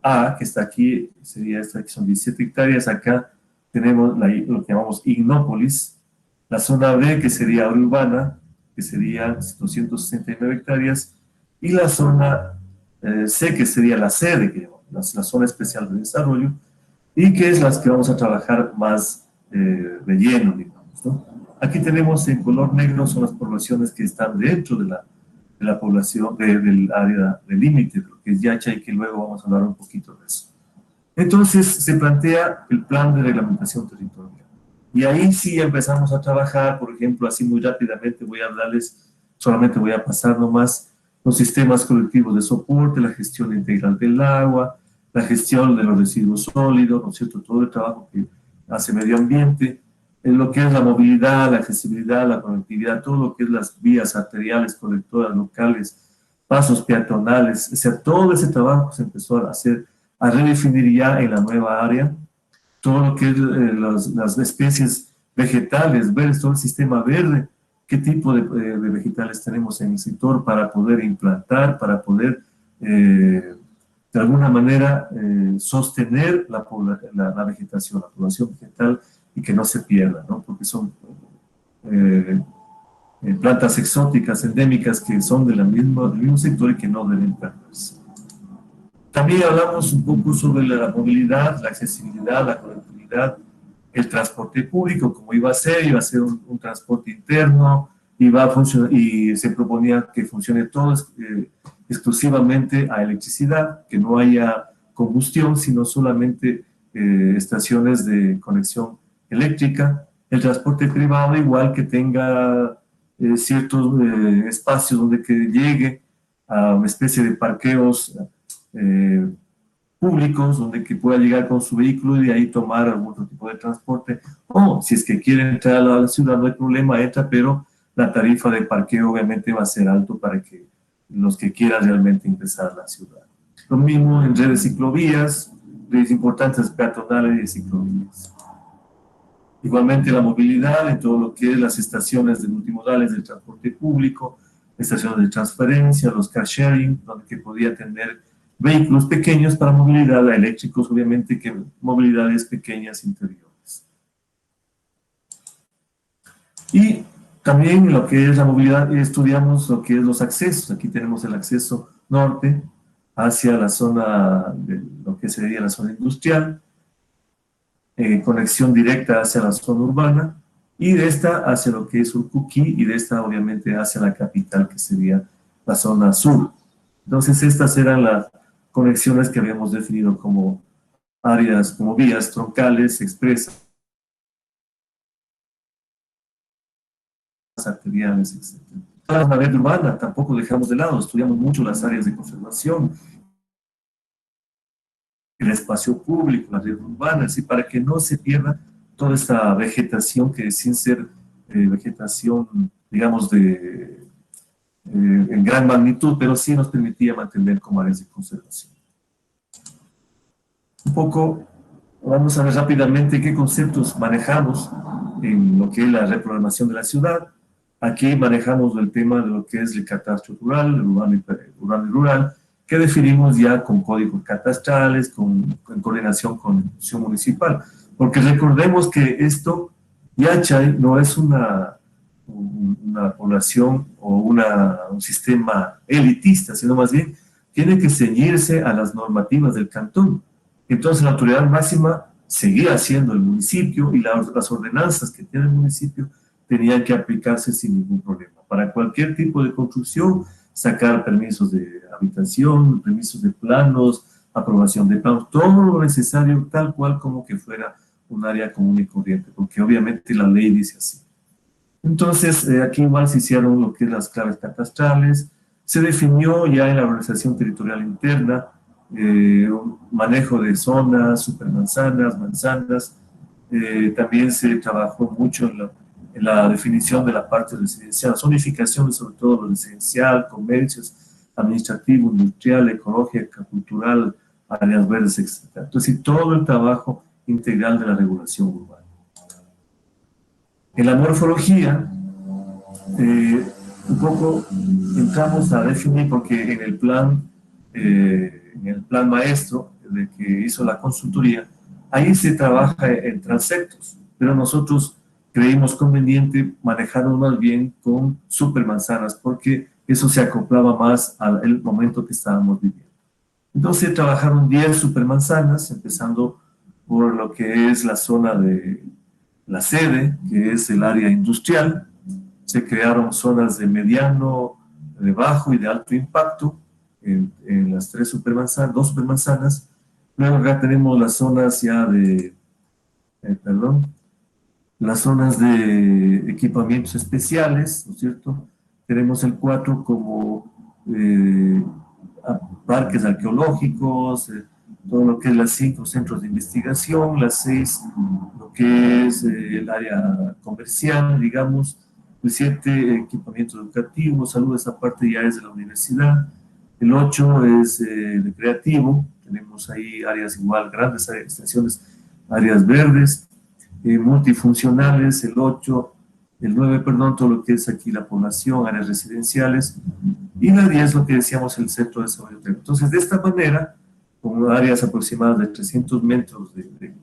Speaker 3: A, que está aquí, sería esta, que son 17 hectáreas, acá tenemos lo que llamamos Ignópolis, la zona B, que sería urbana, que serían 269 hectáreas, y la zona C, que sería la sede, que la zona especial de desarrollo, y que es las que vamos a trabajar más de lleno, digamos, ¿no? Aquí tenemos en color negro, son las poblaciones que están dentro de la población, del área del límite, de lo que es Yacha, y que luego vamos a hablar un poquito de eso. Entonces se plantea el plan de reglamentación territorial. Y ahí sí empezamos a trabajar, por ejemplo, así muy rápidamente voy a hablarles, solamente voy a pasar nomás los sistemas colectivos de soporte, la gestión integral del agua, la gestión de los residuos sólidos, ¿no es cierto? Todo el trabajo que hace medio ambiente, en lo que es la movilidad, la accesibilidad, la conectividad, todo lo que es las vías arteriales, colectoras locales, pasos peatonales, o sea, todo ese trabajo se empezó a hacer, a redefinir ya en la nueva área, todo lo que es las especies vegetales, ver todo el sistema verde, qué tipo de vegetales tenemos en el sector para poder implantar, para poder de alguna manera sostener la vegetación, la población vegetal, y que no se pierda, ¿no? Porque son plantas exóticas, endémicas, que son del mismo sector y que no deben perderse. También hablamos un poco sobre la movilidad, la accesibilidad, la conectividad, el transporte público, como iba a ser un transporte interno, iba a funcionar, y se proponía que funcione todo exclusivamente a electricidad, que no haya combustión, sino solamente estaciones de conexión eléctrica. El transporte privado igual, que tenga ciertos espacios donde que llegue a una especie de parqueos públicos, donde que pueda llegar con su vehículo y de ahí tomar algún otro tipo de transporte, o si es que quiere entrar a la ciudad, no hay problema, entra, pero la tarifa de parqueo obviamente va a ser alto para que los que quieran realmente ingresar a la ciudad. Lo mismo en redes ciclovías, redes importantes peatonales y ciclovías. Igualmente la movilidad en todo lo que es las estaciones de multimodales del transporte público, estaciones de transferencia, los car sharing, donde que podía tener vehículos pequeños para movilidad, eléctricos obviamente, que movilidades pequeñas interiores. Y también lo que es la movilidad, estudiamos lo que es los accesos. Aquí tenemos el acceso norte hacia la zona, de lo que sería la zona industrial, conexión directa hacia la zona urbana, y de esta hacia lo que es Urcuquí, y de esta obviamente hacia la capital, que sería la zona sur. Entonces estas eran las conexiones que habíamos definido como áreas, como vías troncales, expresas, arteriales, etc. La red urbana tampoco dejamos de lado, estudiamos mucho las áreas de conservación, el espacio público, la red urbana, así para que no se pierda toda esta vegetación, que sin ser vegetación, digamos, en gran magnitud, pero sí nos permitía mantener como áreas de conservación. Un poco, vamos a ver rápidamente qué conceptos manejamos en lo que es la reprogramación de la ciudad. Aquí manejamos el tema de lo que es el catastro rural, el urbano y rural, que definimos ya con códigos catastrales, en coordinación con la institución municipal. Porque recordemos que esto, Yachay, no es una población o un sistema elitista, sino más bien tiene que ceñirse a las normativas del cantón. Entonces la autoridad máxima seguía siendo el municipio, y las ordenanzas que tiene el municipio tenían que aplicarse sin ningún problema. Para cualquier tipo de construcción, sacar permisos de habitación, permisos de planos, aprobación de planos, todo lo necesario, tal cual como que fuera un área común y corriente, porque obviamente la ley dice así. Entonces, aquí igual se hicieron lo que es las claves catastrales, se definió ya en la organización territorial interna, un manejo de zonas, supermanzanas, manzanas. También se trabajó mucho en la definición de la parte residencial, zonificación sobre todo lo residencial, comercios, administrativo, industrial, ecológica, cultural, áreas verdes, etc. Entonces, todo el trabajo integral de la regulación urbana. En la morfología, un poco entramos a definir, porque en el plan maestro de que hizo la consultoría, ahí se trabaja en transectos, pero nosotros creímos conveniente manejarnos más bien con supermanzanas, porque eso se acoplaba más al momento que estábamos viviendo. Entonces trabajaron 10 supermanzanas, empezando por lo que es la zona de la sede, que es el área industrial. Se crearon zonas de mediano, de bajo y de alto impacto en las 2 supermanzanas. Luego acá tenemos las zonas ya de, las zonas de equipamientos especiales, ¿no es cierto? Tenemos el 4 como parques arqueológicos, todo lo que es las 5 centros de investigación, las 6 lo que es el área comercial, digamos, el 7 equipamientos educativos, salud, esa parte ya es de la universidad, el 8 es recreativo, tenemos ahí áreas igual, grandes áreas, extensiones, áreas verdes, multifuncionales, el 9, perdón, todo lo que es aquí la población, áreas residenciales, y la 10 lo que decíamos, el centro de desarrollo técnico. Entonces, de esta manera, con áreas aproximadas de 300 metros de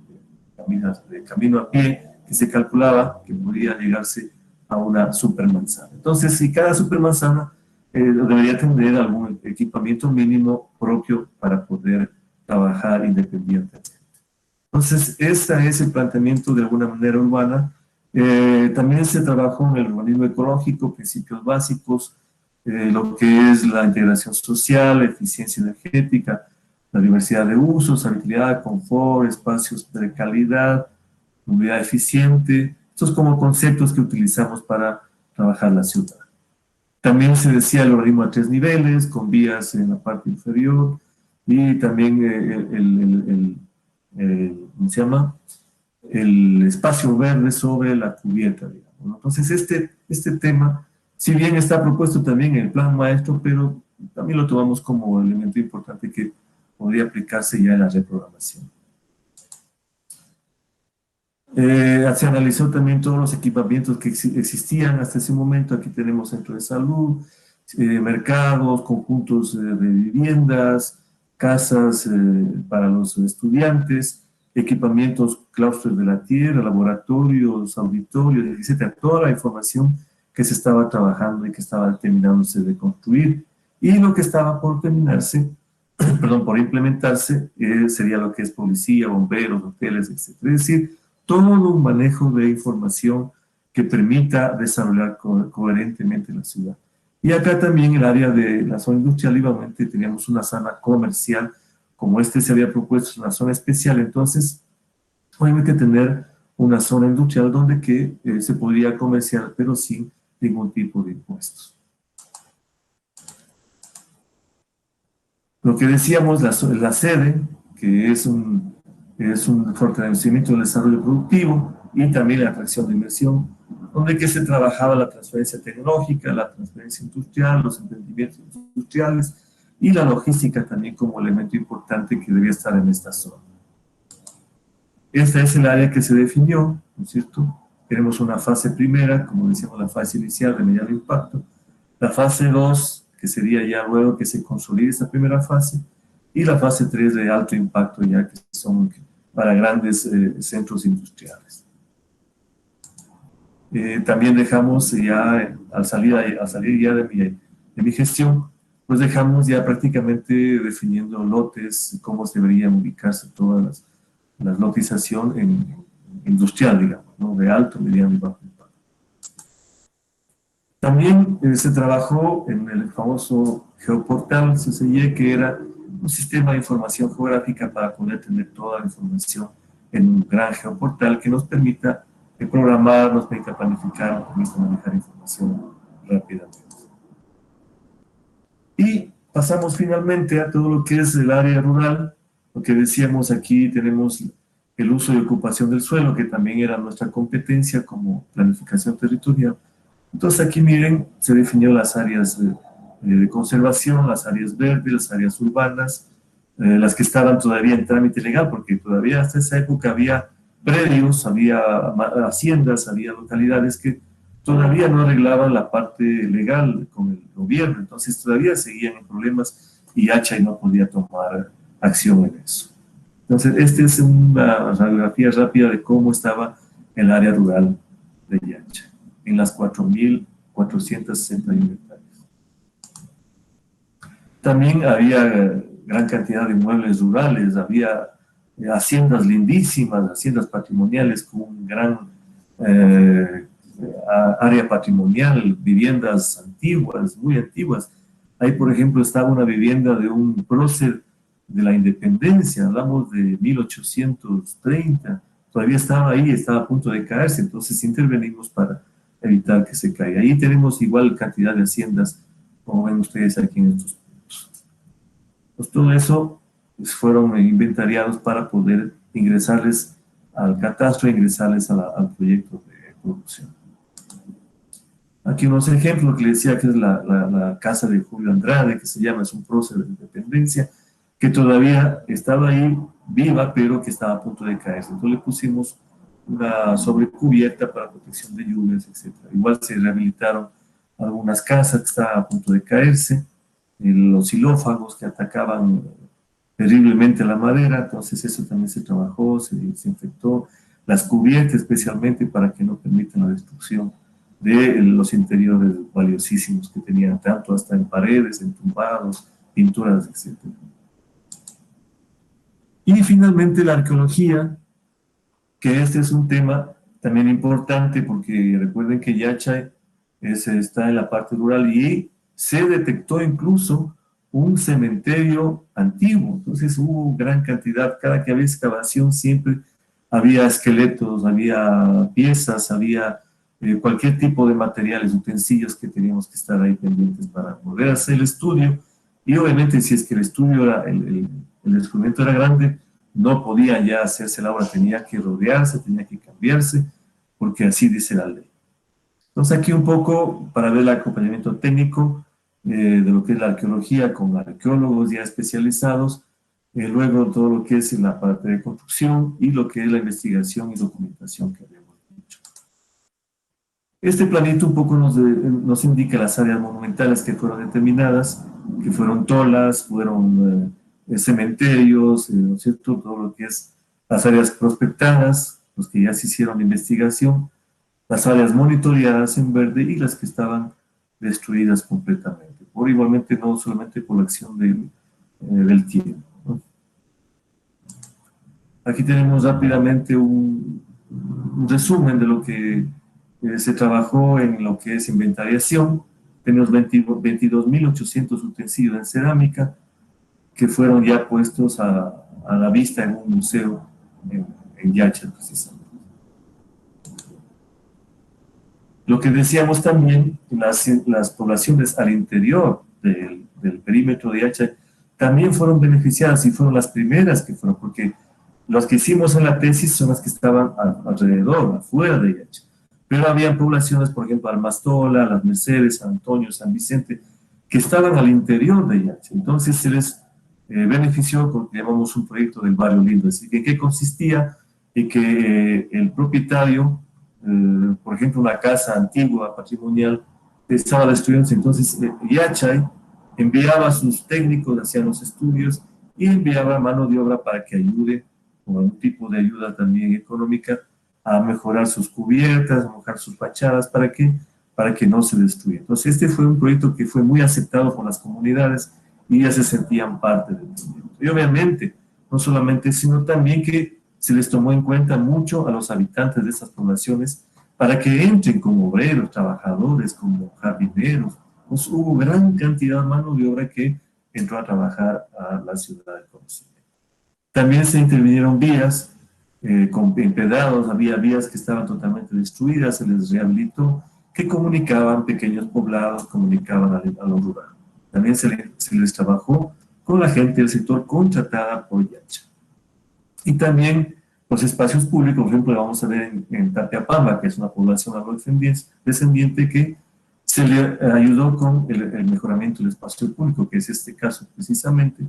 Speaker 3: camino a pie, que se calculaba que podría llegarse a una supermanzana. Entonces, si cada supermanzana debería tener algún equipamiento mínimo propio para poder trabajar independientemente. Entonces, este es el planteamiento de alguna manera urbana. También se trabajó en el urbanismo ecológico, principios básicos, lo que es la integración social, eficiencia energética, la diversidad de usos, habitabilidad, confort, espacios de calidad, movilidad eficiente. Estos como conceptos que utilizamos para trabajar la ciudad. También se decía el urbanismo a 3 niveles, con vías en la parte inferior, y también ¿cómo se llama? El espacio verde sobre la cubierta, digamos, ¿no? Entonces, este tema, si bien está propuesto también en el plan maestro, pero también lo tomamos como elemento importante que podría aplicarse ya en la reprogramación. Se analizó también todos los equipamientos que existían hasta ese momento. Aquí tenemos centro de salud, mercados, conjuntos de viviendas, casas para los estudiantes, equipamientos, claustros de la tierra, laboratorios, auditorios, etcétera. Toda la información que se estaba trabajando y que estaba terminándose de construir. Y lo que estaba por terminarse, perdón, por implementarse, sería lo que es policía, bomberos, hoteles, etcétera. Es decir, todo un manejo de información que permita desarrollar coherentemente la ciudad. Y acá también el área de la zona industrial, igualmente teníamos una zona comercial, como se había propuesto, una zona especial. Entonces, obviamente tener una zona industrial donde se podría comerciar, pero sin ningún tipo de impuestos. Lo que decíamos, la sede, que es un fortalecimiento del desarrollo productivo y también la atracción de inversión, donde se trabajaba la transferencia tecnológica, la transferencia industrial, los emprendimientos industriales y la logística también como elemento importante que debía estar en esta zona. Esta es el área que se definió, ¿no es cierto? Tenemos una fase primera, como decíamos, la fase inicial de mediano impacto, la fase 2, que sería ya luego que se consolide esta primera fase, y la fase 3 de alto impacto, ya que son para grandes centros industriales. También dejamos ya, al salir ya de mi gestión, pues dejamos ya prácticamente definiendo lotes, cómo deberían ubicarse todas las lotización industrial, digamos, ¿no? De alto, mediano y bajo impacto. También se trabajó en el famoso geoportal CCIE, que era un sistema de información geográfica para poder tener toda la información en un gran geoportal que nos permita programar, nos permita planificar, nos permita manejar información rápidamente. Y pasamos finalmente a todo lo que es el área rural. Lo que decíamos aquí, tenemos el uso y ocupación del suelo, que también era nuestra competencia como planificación territorial. Entonces aquí miren, se definió las áreas de conservación, las áreas verdes, las áreas urbanas, las que estaban todavía en trámite legal, porque todavía hasta esa época había predios, había haciendas, había localidades que todavía no arreglaban la parte legal con el gobierno, entonces todavía seguían en problemas y Yachay no podía tomar acción en eso. Entonces, esta es una radiografía rápida de cómo estaba el área rural de Yachay, en las 4.461 hectáreas. También había gran cantidad de inmuebles rurales, había haciendas lindísimas, haciendas patrimoniales con un gran área patrimonial, viviendas antiguas, muy antiguas. Ahí, por ejemplo, estaba una vivienda de un prócer de la independencia, hablamos de 1830, todavía estaba ahí, estaba a punto de caerse, entonces intervenimos para evitar que se caiga. Ahí tenemos igual cantidad de haciendas, como ven ustedes aquí en estos puntos. Pues todo eso pues, fueron inventariados para poder ingresarles al catastro, ingresarles al proyecto de producción. Aquí unos ejemplos que le decía que es la casa de Julio Andrade, que se llama, es un prócer de independencia, que todavía estaba ahí viva, pero que estaba a punto de caerse. Entonces le pusimos una sobrecubierta para protección de lluvias, etc. Igual se rehabilitaron algunas casas que estaban a punto de caerse, los xilófagos que atacaban terriblemente la madera, entonces eso también se trabajó, se desinfectó, las cubiertas especialmente para que no permitan la destrucción de los interiores valiosísimos que tenían, tanto hasta en paredes, entumbados, pinturas, etc. Y finalmente la arqueología, que este es un tema también importante porque recuerden que Yachay está en la parte rural y se detectó incluso un cementerio antiguo. Entonces hubo gran cantidad, cada que había excavación siempre había esqueletos, había piezas, había cualquier tipo de materiales, utensilios que teníamos que estar ahí pendientes para poder hacer el estudio. Y obviamente si es que el estudio era, el descubrimiento era grande, no podía ya hacerse la obra, tenía que rodearse, tenía que cambiarse, porque así dice la ley. Entonces aquí un poco para ver el acompañamiento técnico de lo que es la arqueología con arqueólogos ya especializados, luego todo lo que es la parte de construcción y lo que es la investigación y documentación que habíamos dicho. Este planito un poco nos indica las áreas monumentales que fueron determinadas, que fueron tolas, fueron cementerios, ¿no es cierto? Todo lo que es las áreas prospectadas, los que ya se hicieron de investigación, las áreas monitoreadas en verde y las que estaban destruidas completamente, por igualmente no solamente por la acción del tiempo, ¿no? Aquí tenemos rápidamente un resumen de lo que se trabajó en lo que es inventariación. Tenemos 22.800 utensilios en cerámica que fueron ya puestos a la vista en un museo en Yachay, precisamente. Lo que decíamos también, las poblaciones al interior del perímetro de Yachay también fueron beneficiadas y fueron las primeras que fueron, porque los que hicimos en la tesis son las que estaban alrededor, afuera de Yachay. Pero había poblaciones, por ejemplo, Almastola, Las Mercedes, San Antonio, San Vicente, que estaban al interior de Yachay. Entonces se les benefició con lo que llamamos un proyecto del barrio lindo. Es decir, ¿en qué consistía? En que el propietario, por ejemplo, una casa antigua, patrimonial, estaba destruyéndose. Entonces, Yachay enviaba a sus técnicos, hacían los estudios y enviaba mano de obra para que ayude, con algún tipo de ayuda también económica, a mejorar sus cubiertas, a mejorar sus fachadas, para que no se destruya. Entonces, este fue un proyecto que fue muy aceptado por las comunidades y ya se sentían parte del proyecto. Y obviamente, no solamente, sino también que se les tomó en cuenta mucho a los habitantes de esas poblaciones para que entren como obreros, trabajadores, como jardineros. Pues hubo gran cantidad de mano de obra que entró a trabajar a la ciudad de conocimiento. También se intervinieron vías con empedrados, había vías que estaban totalmente destruidas, se les rehabilitó, que comunicaban pequeños poblados, comunicaban a lo rural. También se les trabajó con la gente del sector contratada por Yachay. Y también los espacios públicos, por ejemplo, vamos a ver en Tapiapamba, que es una población afrodescendiente que se le ayudó con el mejoramiento del espacio público, que es este caso precisamente.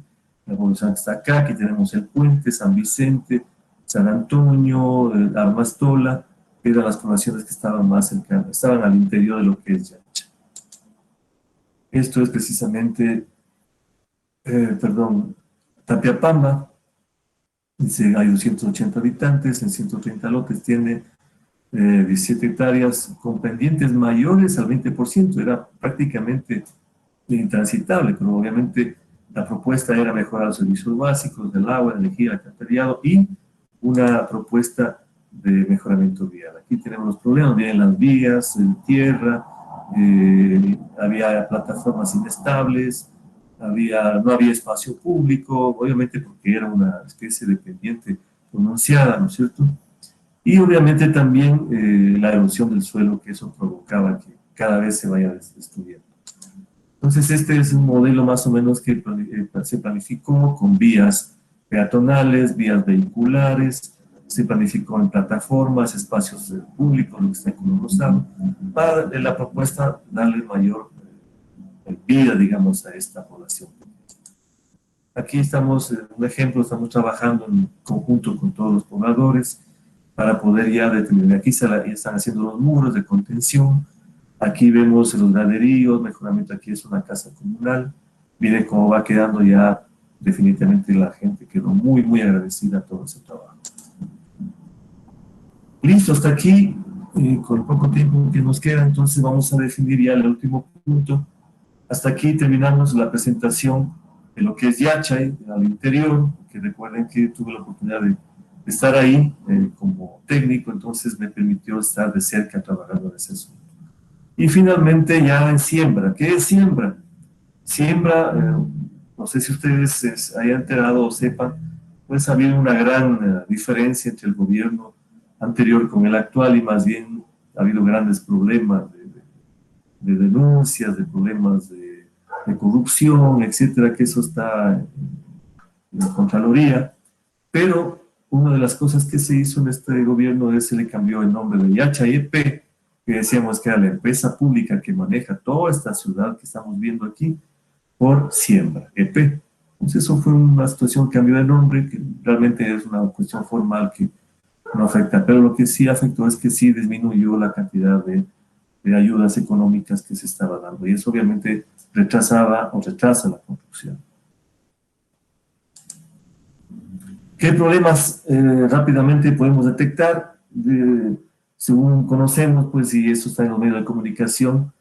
Speaker 3: La población que está acá, aquí tenemos el puente, San Vicente, San Antonio, Armastola, que eran las poblaciones que estaban más cercanas, estaban al interior de lo que es Yachay. Esto es precisamente, Tapiapamba. Dice, hay 280 habitantes, en 130 lotes, tiene 17 hectáreas con pendientes mayores al 20%, era prácticamente intransitable, pero obviamente la propuesta era mejorar los servicios básicos del agua, de energía, alcantarillado y una propuesta de mejoramiento vial. Aquí tenemos los problemas, vienen las vías, tierra, había plataformas inestables, no había espacio público, obviamente porque era una especie de pendiente pronunciada, ¿no es cierto? Y obviamente también la erosión del suelo, que eso provocaba que cada vez se vaya destruyendo. Entonces este es un modelo más o menos que se planificó con vías peatonales, vías vehiculares, se planificó en plataformas, espacios públicos, lo que está como rosado, para la propuesta darle mayor vida, digamos, a esta población. Aquí estamos, un ejemplo, estamos trabajando en conjunto con todos los pobladores para poder ya determinar. Aquí están haciendo los muros de contención, aquí vemos los graderíos, mejoramiento, aquí es una casa comunal. Miren cómo va quedando ya, definitivamente la gente quedó muy agradecida a todo ese trabajo. Listo, hasta aquí con el poco tiempo que nos queda, entonces vamos a definir ya el último punto. Hasta aquí terminamos la presentación de lo que es Yachay al interior, que recuerden que tuve la oportunidad de estar ahí como técnico, entonces me permitió estar de cerca trabajando en ese asunto. Y finalmente ya en siembra. ¿Qué es siembra? Siembra, no sé si ustedes hayan enterado o sepan, pues ha habido una gran diferencia entre el gobierno anterior con el actual, y más bien ha habido grandes problemas de denuncias, de problemas de corrupción, etcétera, que eso está en la Contraloría. Pero una de las cosas que se hizo en este gobierno es se le cambió el nombre de Yachay EP, que decíamos que era la empresa pública que maneja toda esta ciudad que estamos viendo aquí, por Siembra EP. Entonces eso fue una situación, cambio de nombre, que realmente es una cuestión formal que no afecta, pero lo que sí afectó es que sí disminuyó la cantidad de ayudas económicas que se estaba dando, y eso obviamente retrasaba o retrasa la construcción. ¿Qué problemas rápidamente podemos detectar? Según conocemos, pues, y eso está en los medios de comunicación,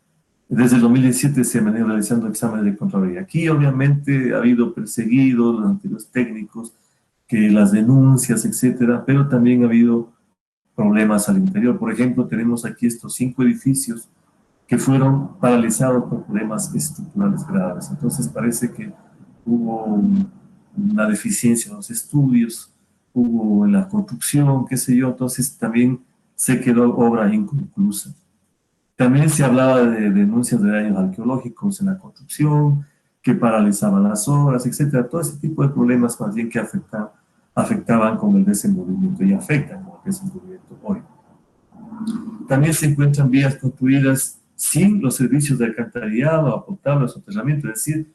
Speaker 3: desde el 2017 se han venido realizando exámenes de Contraloría. Aquí obviamente ha habido perseguidos los anteriores técnicos, que las denuncias, etcétera, pero también ha habido problemas al interior. Por ejemplo, tenemos aquí estos 5 edificios que fueron paralizados por problemas estructurales graves. Entonces parece que hubo una deficiencia en los estudios, hubo en la construcción, qué sé yo, entonces también se quedó obra inconclusa. También se hablaba de denuncias de daños arqueológicos en la construcción, que paralizaban las obras, etcétera. Todo ese tipo de problemas más bien que afectaban con el desenvolvimiento y afectan con el desenvolvimiento hoy. También se encuentran vías construidas sin los servicios de alcantarillado, potable, soterramiento, es decir,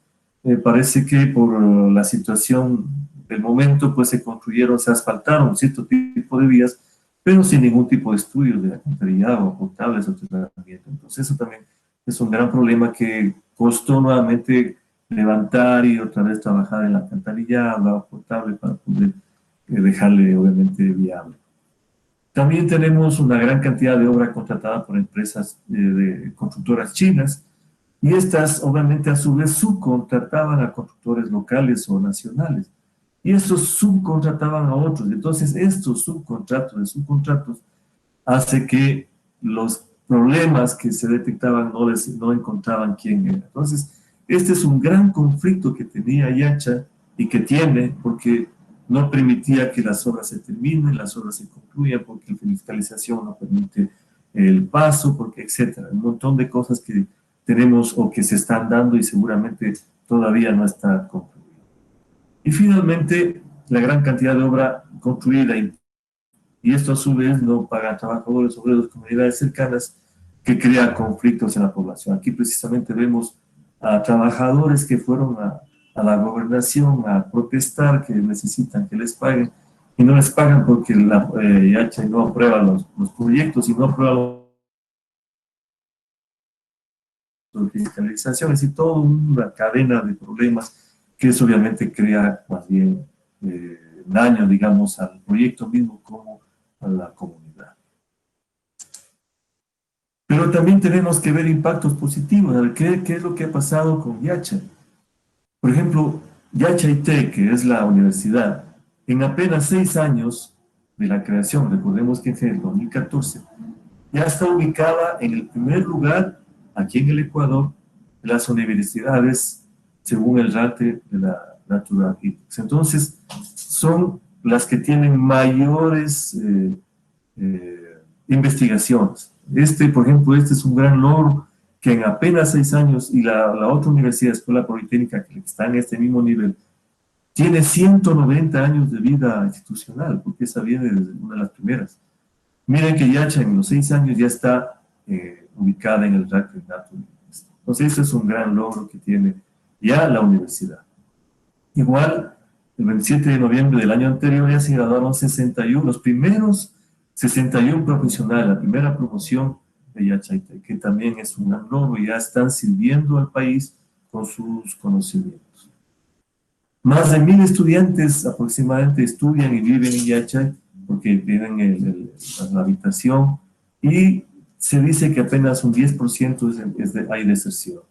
Speaker 3: parece que por la situación del momento, pues se construyeron, se asfaltaron cierto tipo de vías, pero sin ningún tipo de estudios de alcantarillado, potable, soterramiento. Entonces eso también es un gran problema que costó nuevamente levantar y otra vez trabajar en la alcantarillado, potable, para poder dejarle obviamente viable. También tenemos una gran cantidad de obra contratada por empresas de constructoras chinas, y estas obviamente a su vez subcontrataban a constructores locales o nacionales, y estos subcontrataban a otros. Entonces estos subcontratos de subcontratos hace que los problemas que se detectaban no encontraban quién era. Entonces este es un gran conflicto que tenía Yachay y que tiene, porque no permitía que las obras se terminen, las obras se concluyan, porque la fiscalización no permite el paso, porque etcétera. Un montón de cosas que tenemos o que se están dando y seguramente todavía no está concluido. Y finalmente, la gran cantidad de obra construida, y esto a su vez no paga trabajadores, obreros, comunidades cercanas, que crea conflictos en la población. Aquí precisamente vemos a trabajadores que fueron a la gobernación a protestar, que necesitan que les paguen, y no les pagan porque la Yachay no aprueba los proyectos y no aprueba la fiscalización, es decir, toda una cadena de problemas que eso obviamente crea más bien daño, digamos, al proyecto mismo como a la comunidad. Pero también tenemos que ver impactos positivos. A ver, ¿qué es lo que ha pasado con Yachay? Por ejemplo, Yachay Tech, que es la universidad, en apenas 6 años de la creación, recordemos que en el 2014, ya está ubicada en el primer lugar aquí en el Ecuador de las universidades según el rate de la Natural Index. Entonces, son las que tienen mayores investigaciones. Por ejemplo, este es un gran logro, que en apenas 6 años, y la otra universidad, Escuela Politécnica, que está en este mismo nivel, tiene 190 años de vida institucional, porque esa viene desde una de las primeras. Miren que Yachay en los 6 años ya está ubicada en el ranking Natural. Entonces, eso es un gran logro que tiene ya la universidad. Igual, el 27 de noviembre del año anterior ya se graduaron 61, los primeros 61 profesionales, la primera promoción de Yachay Tech, que también es un gran logro, y ya están sirviendo al país con sus conocimientos. Más de 1000 estudiantes aproximadamente estudian y viven en Yachay, porque viven en la habitación, y se dice que apenas un 10% hay deserción.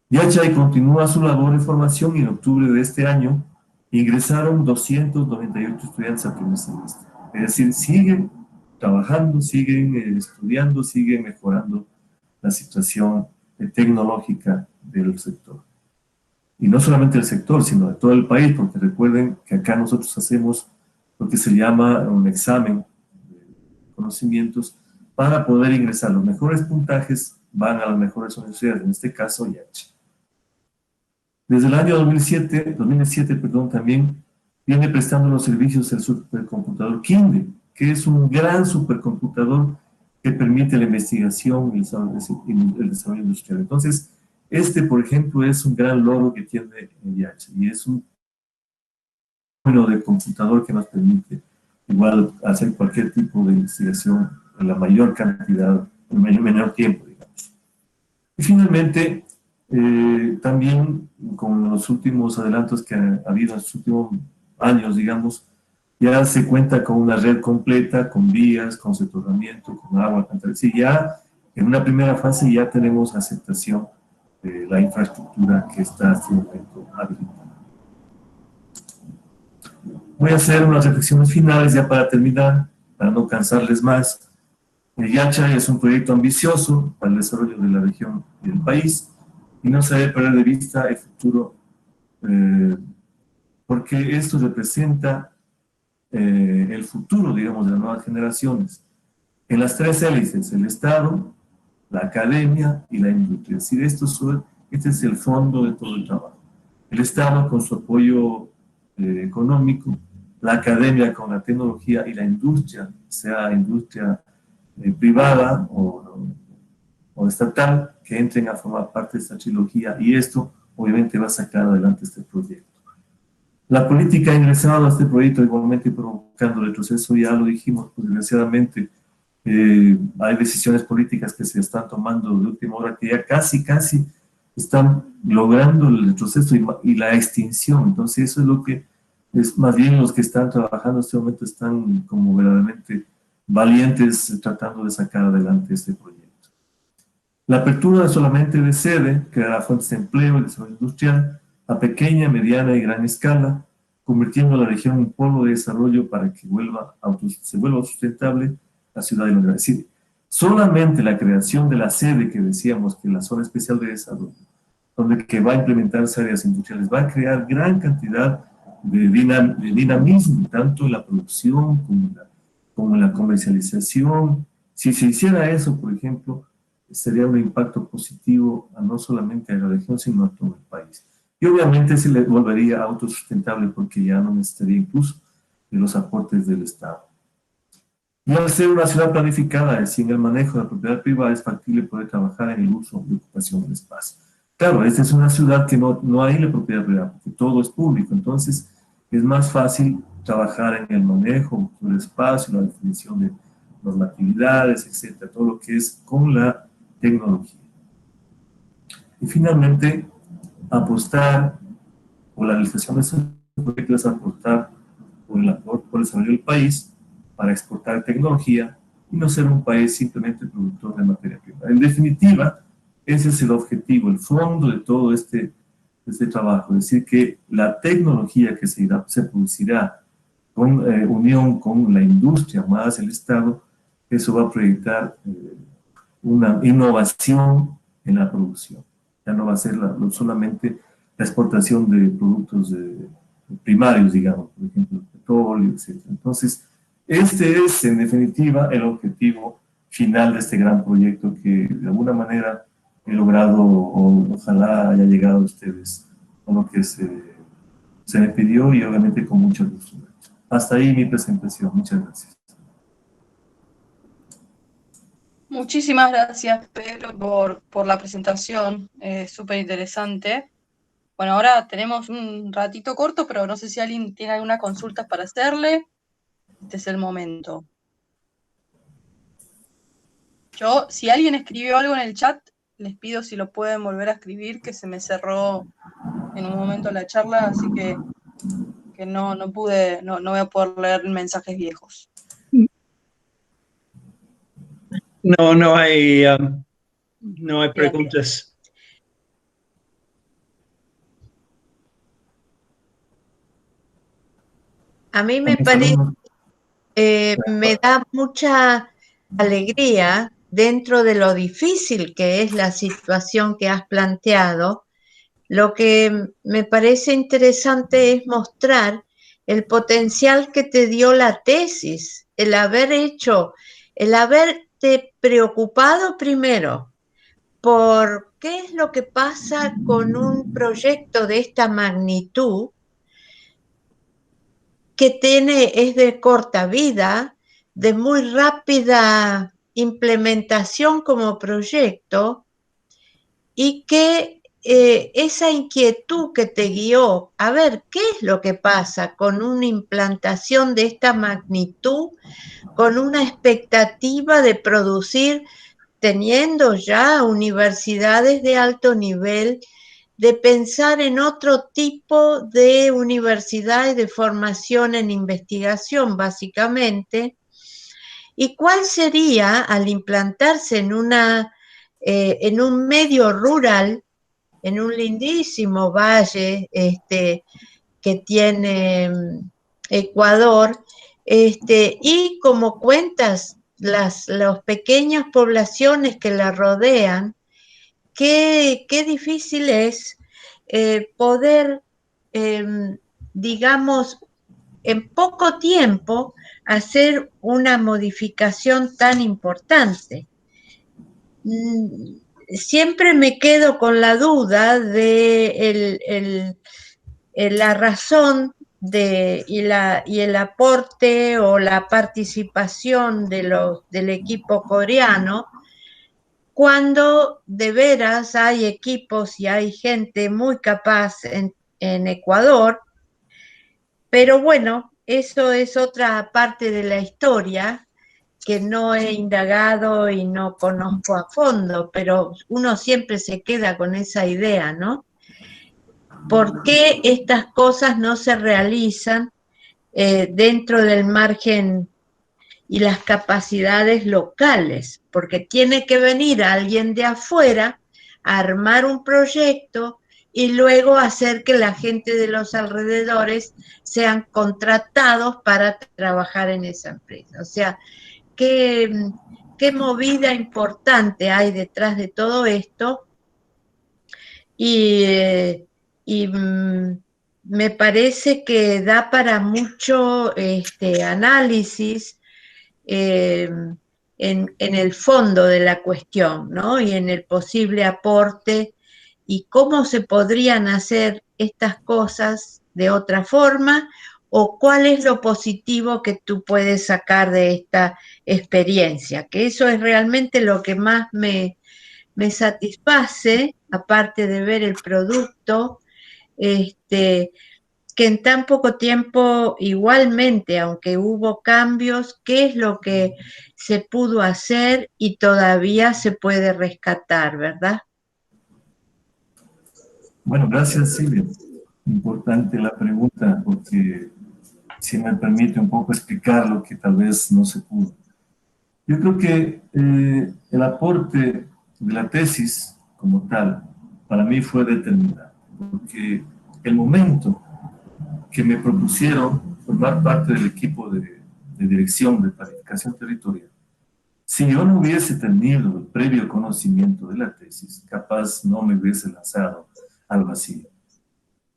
Speaker 3: Yachay continúa su labor de formación y en octubre de este año ingresaron 298 estudiantes al primer semestre. Es decir, siguen trabajando, siguen estudiando, siguen mejorando la situación tecnológica del sector. Y no solamente del sector, sino de todo el país, porque recuerden que acá nosotros hacemos lo que se llama un examen de conocimientos para poder ingresar. Los mejores puntajes van a las mejores universidades, en este caso Yachay. Desde el año 2007, también viene prestando los servicios del supercomputador Kinde, que es un gran supercomputador que permite la investigación y el desarrollo industrial. Entonces, por ejemplo, es un gran logro que tiene Yachay y es un número de computador que nos permite igual hacer cualquier tipo de investigación en la mayor cantidad, en el menor tiempo, digamos. Y finalmente, también con los últimos adelantos que ha habido en los últimos años, digamos, ya se cuenta con una red completa, con vías, con soterramiento, con agua, sí, ya en una primera fase ya tenemos aceptación de la infraestructura que está hasta el momento habilitada. Voy a hacer unas reflexiones finales ya para terminar, para no cansarles más. Yachay es un proyecto ambicioso para el desarrollo de la región y del país, y no se debe perder de vista el futuro, porque esto representa el futuro, digamos, de las nuevas generaciones. En las tres hélices, el Estado, la academia y la industria. Es decir, este es el fondo de todo el trabajo. El Estado con su apoyo económico, la academia con la tecnología y la industria, sea industria privada o estatal, que entren a formar parte de esta trilogía, y esto obviamente va a sacar adelante este proyecto. La política ha ingresado a este proyecto igualmente provocando retroceso, ya lo dijimos, pues desgraciadamente hay decisiones políticas que se están tomando de última hora que ya casi están logrando el retroceso y la extinción. Entonces eso es lo que es más bien los que están trabajando en este momento están como verdaderamente valientes tratando de sacar adelante este proyecto. La apertura solamente de sede creará fuentes de empleo y desarrollo industrial a pequeña, mediana y gran escala, convirtiendo a la región en un polo de desarrollo para que se vuelva sustentable la ciudad de Londres. Es decir, solamente la creación de la sede que decíamos que la zona especial de desarrollo, donde que va a implementarse áreas industriales, va a crear gran cantidad de dinamismo, tanto en la producción como en la comercialización. Si se hiciera eso, por ejemplo, sería un impacto positivo no solamente a la región, sino a todo el país. Y obviamente se le volvería autosustentable porque ya no necesitaría incluso de los aportes del Estado. Y al ser una ciudad planificada, es decir, en el manejo de la propiedad privada, es factible poder trabajar en el uso y ocupación del espacio. Claro, esta es una ciudad que no hay la propiedad privada, porque todo es público, entonces es más fácil trabajar en el manejo del espacio, la definición de normatividades, etcétera, todo lo que es con la tecnología. Y finalmente, apostar por la realización de estos proyectos, apostar por el desarrollo del país para exportar tecnología y no ser un país simplemente productor de materia prima. En definitiva, ese es el objetivo, el fondo de todo este trabajo, es decir, que la tecnología que se producirá con unión con la industria más el Estado, eso va a proyectar una innovación en la producción. Ya no va a ser solamente la exportación de productos primarios, digamos, por ejemplo, el petróleo, etc. Entonces, este es, en definitiva, el objetivo final de este gran proyecto que, de alguna manera, he logrado, o ojalá haya llegado a ustedes con lo que se me pidió y, obviamente, con mucha gusto. Hasta ahí mi presentación. Muchas gracias.
Speaker 2: Muchísimas gracias, Pedro, por la presentación, súper interesante. Bueno, ahora tenemos un ratito corto, pero no sé si alguien tiene alguna consulta para hacerle. Este es el momento. Si alguien escribió algo en el chat, les pido si lo pueden volver a escribir, que se me cerró en un momento la charla, así que no voy a poder leer mensajes viejos.
Speaker 4: No hay preguntas.
Speaker 1: A mí me parece, me da mucha alegría dentro de lo difícil que es la situación que has planteado. Lo que me parece interesante es mostrar el potencial que te dio la tesis, el haberte preocupado primero por qué es lo que pasa con un proyecto de esta magnitud que es de corta vida, de muy rápida implementación como proyecto, y que esa inquietud que te guió a ver qué es lo que pasa con una implantación de esta magnitud, con una expectativa de producir, teniendo ya universidades de alto nivel, de pensar en otro tipo de universidades de formación en investigación, básicamente, y cuál sería, al implantarse en un medio rural, en un lindísimo valle que tiene Ecuador, y como cuentas, las pequeñas poblaciones que la rodean, qué difícil es poder, digamos, en poco tiempo hacer una modificación tan importante. Siempre me quedo con la duda de la razón y el aporte o la participación del equipo coreano, cuando de veras hay equipos y hay gente muy capaz en Ecuador. Pero bueno, eso es otra parte de la historia que no he indagado y no conozco a fondo, pero uno siempre se queda con esa idea, ¿no? ¿Por qué estas cosas no se realizan dentro del margen y las capacidades locales? Porque tiene que venir alguien de afuera a armar un proyecto y luego hacer que la gente de los alrededores sean contratados para trabajar en esa empresa. O sea, qué movida importante hay detrás de todo esto, y me parece que da para mucho análisis en el fondo de la cuestión, ¿no? Y en el posible aporte y cómo se podrían hacer estas cosas de otra forma, o cuál es lo positivo que tú puedes sacar de esta experiencia, que eso es realmente lo que más me satisface, aparte de ver el producto, que en tan poco tiempo igualmente, aunque hubo cambios, qué es lo que se pudo hacer y todavía se puede rescatar, ¿verdad?
Speaker 3: Bueno, gracias, Silvia. Importante la pregunta, porque si me permite un poco explicar lo que tal vez no se pudo. Yo creo que el aporte de la tesis como tal, para mí fue determinante, porque el momento que me propusieron formar parte del equipo de dirección de planificación territorial, si yo no hubiese tenido el previo conocimiento de la tesis, capaz no me hubiese lanzado al vacío.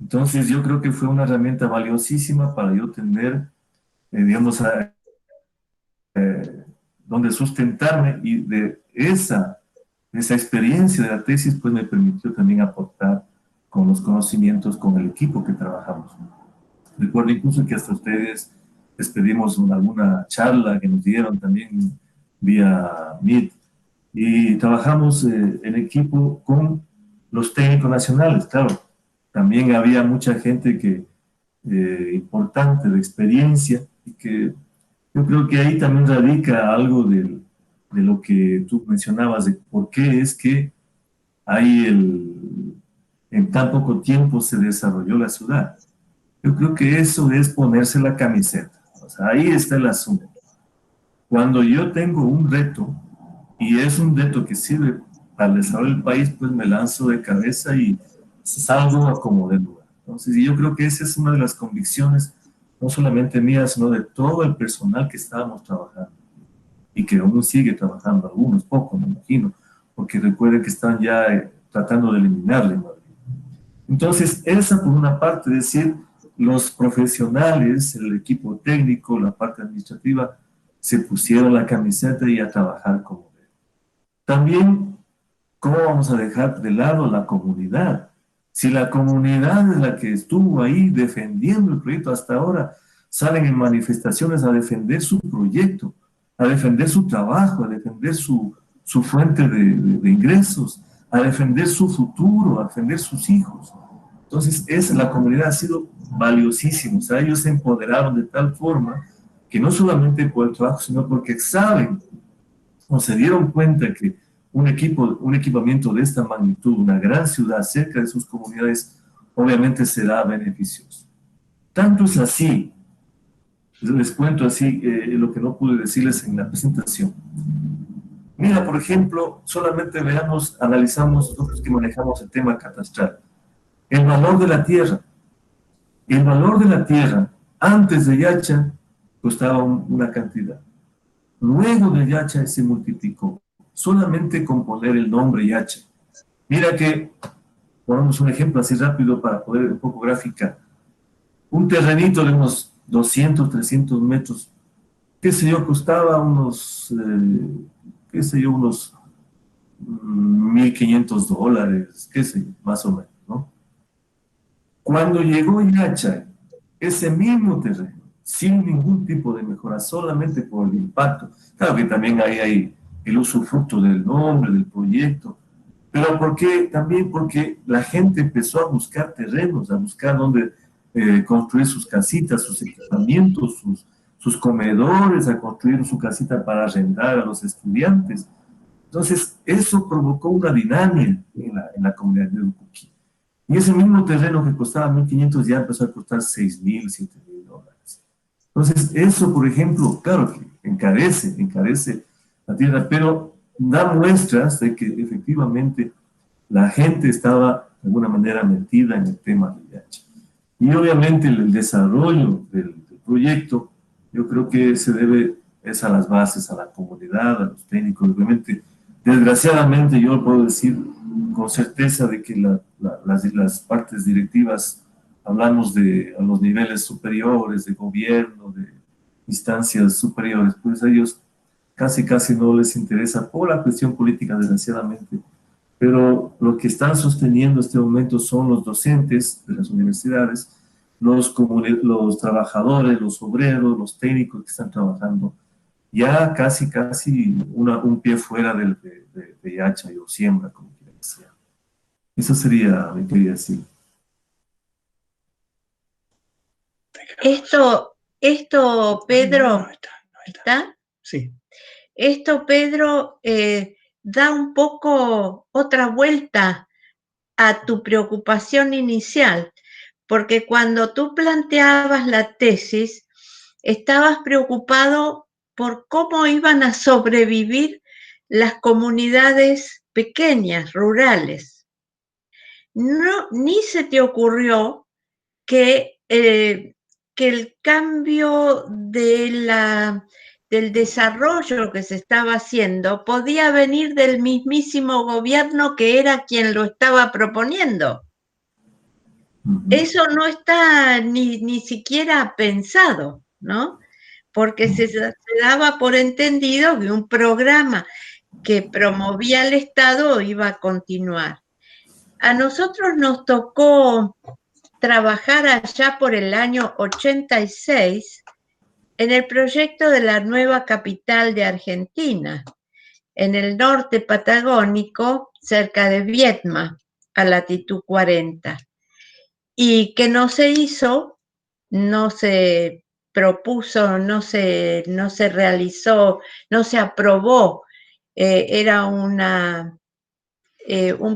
Speaker 3: Entonces yo creo que fue una herramienta valiosísima para yo tener, digamos, donde sustentarme, y de esa experiencia de la tesis pues me permitió también aportar con los conocimientos con el equipo que trabajamos. Recuerdo incluso que hasta ustedes les pedimos alguna charla que nos dieron también vía Meet, y trabajamos en equipo con los técnicos nacionales. Claro, también había mucha gente importante de experiencia, y que yo creo que ahí también radica algo de lo que tú mencionabas, de por qué es que en tan poco tiempo se desarrolló la ciudad. Yo creo que eso es ponerse la camiseta. O sea, ahí está el asunto. Cuando yo tengo un reto, y es un reto que sirve para el desarrollo del país, pues me lanzo de cabeza y salgo como de lugar. Entonces, y yo creo que esa es una de las convicciones, no solamente mías, sino de todo el personal que estábamos trabajando y que aún sigue trabajando, algunos pocos, me imagino, porque recuerden que están ya tratando de eliminarle en Madrid. Entonces, esa por una parte, es decir, los profesionales, el equipo técnico, la parte administrativa, se pusieron la camiseta y a trabajar como debe. También, ¿cómo vamos a dejar de lado la comunidad? Si la comunidad es la que estuvo ahí defendiendo el proyecto hasta ahora, salen en manifestaciones a defender su proyecto, a defender su trabajo, a defender su fuente de ingresos, a defender su futuro, a defender sus hijos. Entonces, la comunidad ha sido valiosísima. O sea, ellos se empoderaron de tal forma que no solamente por el trabajo, sino porque saben o se dieron cuenta que un equipamiento de esta magnitud, una gran ciudad cerca de sus comunidades, obviamente será beneficioso. Tanto es así, les cuento así lo que no pude decirles en la presentación. Mira, por ejemplo, solamente analizamos nosotros que manejamos el tema catastral. El valor de la tierra. El valor de la tierra antes de Yacha costaba una cantidad. Luego de Yacha se multiplicó, solamente con poner el nombre Yacha. Mira que, ponemos un ejemplo así rápido para poder un poco gráfica. Un terrenito de unos 200, 300 metros, qué sé yo, costaba unos, qué sé yo, unos $1,500, qué sé yo, más o menos, ¿no? Cuando llegó Yacha, ese mismo terreno, sin ningún tipo de mejora, solamente por el impacto. Claro que también hay el usufructo del nombre, del proyecto, pero también porque la gente empezó a buscar terrenos, a buscar dónde construir sus casitas, sus equipamientos, sus comedores, a construir su casita para arrendar a los estudiantes. Entonces, eso provocó una dinámica en la comunidad de Urucuquí. Y ese mismo terreno que costaba 1.500 ya empezó a costar $6,000, $7,000. Entonces, eso, por ejemplo, claro que encarece la tierra, pero da muestras de que efectivamente la gente estaba de alguna manera metida en el tema del Yacha. Y obviamente el desarrollo del proyecto, yo creo que se debe a las bases, a la comunidad, a los técnicos. Obviamente, desgraciadamente yo puedo decir con certeza de que las partes directivas, hablamos a los niveles superiores de gobierno, de instancias superiores, pues a ellos casi no les interesa por la cuestión política, desgraciadamente. Pero lo que están sosteniendo en este momento son los docentes de las universidades, los trabajadores, los obreros, los técnicos que están trabajando, ya casi un pie fuera de Yacha o siembra, como quiera que sea. Eso sería, mi querida Silvia.
Speaker 1: Esto, Pedro,
Speaker 4: No
Speaker 1: ¿está?
Speaker 4: Sí.
Speaker 1: Esto, Pedro, da un poco otra vuelta a tu preocupación inicial, porque cuando tú planteabas la tesis, estabas preocupado por cómo iban a sobrevivir las comunidades pequeñas, rurales. No, ni se te ocurrió que el cambio del desarrollo que se estaba haciendo podía venir del mismísimo gobierno que era quien lo estaba proponiendo. Eso no está ni siquiera pensado, ¿no? Porque se daba por entendido que un programa que promovía el Estado iba a continuar. A nosotros nos tocó trabajar allá por el año 86 en el proyecto de la nueva capital de Argentina, en el norte patagónico, cerca de Viedma, a latitud 40. Y que no se hizo, no se propuso, no se realizó, no se aprobó. Era un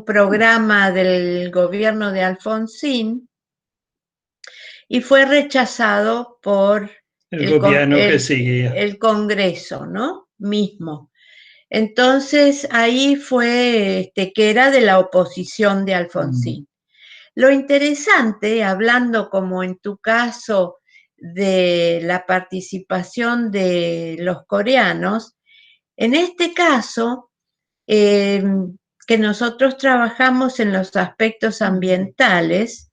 Speaker 1: programa del gobierno de Alfonsín y fue rechazado por
Speaker 4: el gobierno que seguía.
Speaker 1: El Congreso, ¿no? Mismo. Entonces ahí fue que era de la oposición de Alfonsín. Lo interesante, hablando como en tu caso de la participación de los coreanos, en este caso, que nosotros trabajamos en los aspectos ambientales,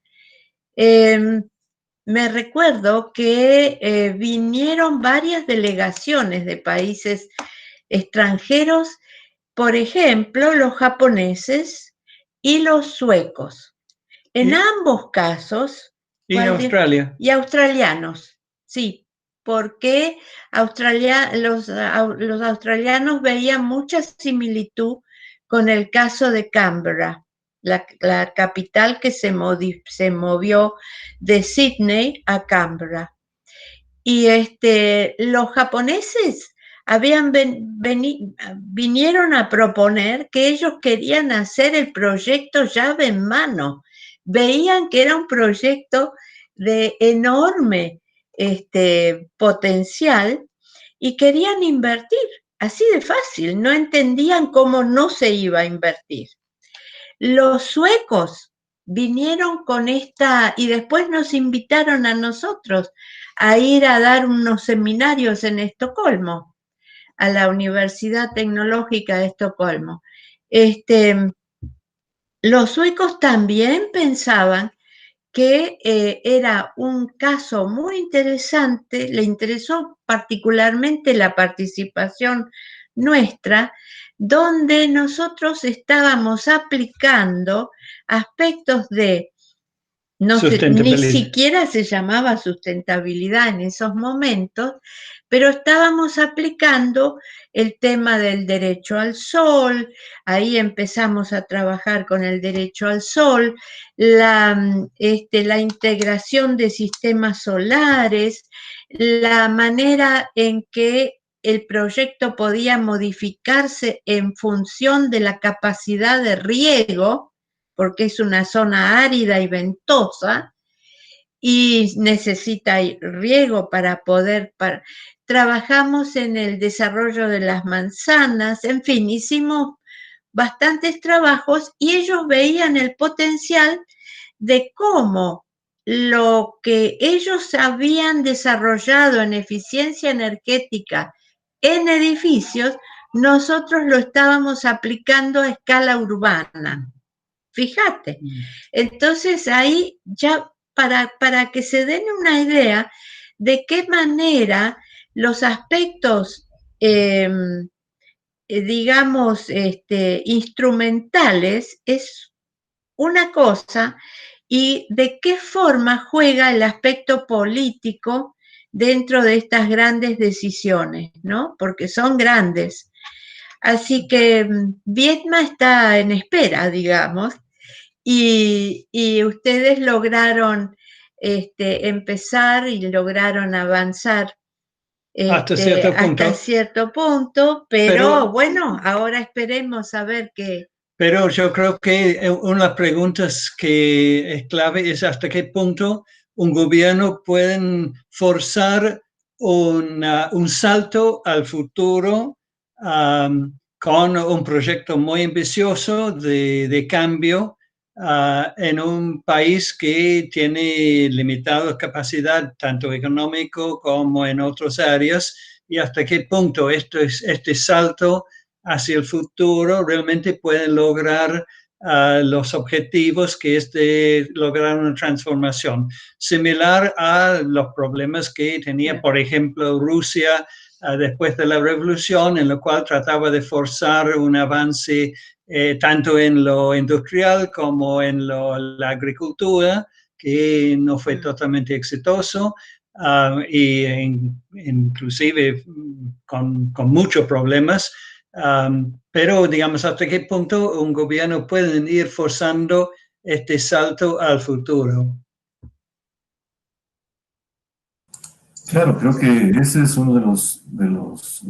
Speaker 1: me recuerdo que vinieron varias delegaciones de países extranjeros, por ejemplo, los japoneses y los suecos. En ambos casos...
Speaker 4: ¿Y Australia?
Speaker 1: Y australianos, sí, porque los australianos veían mucha similitud con el caso de Canberra, la capital que se movió de Sydney a Canberra. Y los japoneses vinieron a proponer que ellos querían hacer el proyecto llave en mano. Veían que era un proyecto de enorme potencial y querían invertir, así de fácil, no entendían cómo no se iba a invertir. Los suecos vinieron con esta, y después nos invitaron a nosotros a ir a dar unos seminarios en Estocolmo, a la Universidad Tecnológica de Estocolmo. Los suecos también pensaban que era un caso muy interesante, le interesó particularmente la participación nuestra, donde nosotros estábamos aplicando aspectos de, ni siquiera se llamaba sustentabilidad en esos momentos, pero estábamos aplicando el tema del derecho al sol, ahí empezamos a trabajar con el derecho al sol, la integración de sistemas solares, la manera en que el proyecto podía modificarse en función de la capacidad de riego, porque es una zona árida y ventosa, y necesita riego para poder... Trabajamos en el desarrollo de las manzanas, en fin, hicimos bastantes trabajos y ellos veían el potencial de cómo lo que ellos habían desarrollado en eficiencia energética en edificios, nosotros lo estábamos aplicando a escala urbana. Fíjate. Entonces ahí ya para que se den una idea de qué manera los aspectos, digamos, instrumentales es una cosa y de qué forma juega el aspecto político dentro de estas grandes decisiones, ¿no? Porque son grandes. Así que Viedma está en espera, digamos, y ustedes lograron empezar y lograron avanzar
Speaker 4: hasta
Speaker 1: cierto punto, pero bueno, ahora esperemos a ver qué.
Speaker 4: Pero yo creo que una de las preguntas que es clave es hasta qué punto un gobierno puede forzar un salto al futuro con un proyecto muy ambicioso de cambio en un país que tiene limitada capacidad tanto económico como en otras áreas, y hasta qué punto este salto hacia el futuro realmente pueden lograr los objetivos que es de lograr una transformación similar a los problemas que tenía, por ejemplo, Rusia después de la revolución, en lo cual trataba de forzar un avance tanto en lo industrial como en la agricultura, que no fue totalmente exitoso. Y inclusive con muchos problemas, pero digamos hasta qué punto un gobierno puede ir forzando este salto al futuro.
Speaker 3: Claro, creo que ese es uno de los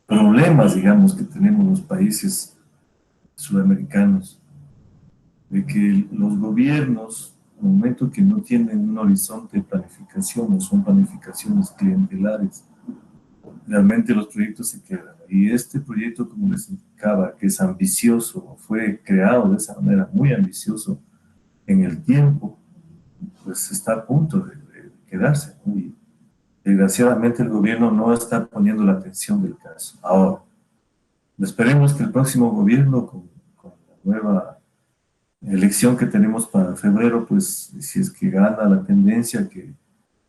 Speaker 3: problemas, digamos, que tenemos los países sudamericanos, de que los gobiernos, al momento que no tienen un horizonte de planificación, o son planificaciones clientelares, realmente los proyectos se quedan. Y este proyecto, como les indicaba, que es ambicioso, fue creado de esa manera, muy ambicioso en el tiempo, pues está a punto de quedarse, ¿no? Y desgraciadamente el gobierno no está poniendo la atención del caso. Ahora, esperemos que el próximo gobierno, con la nueva elección que tenemos para febrero, pues si es que gana la tendencia que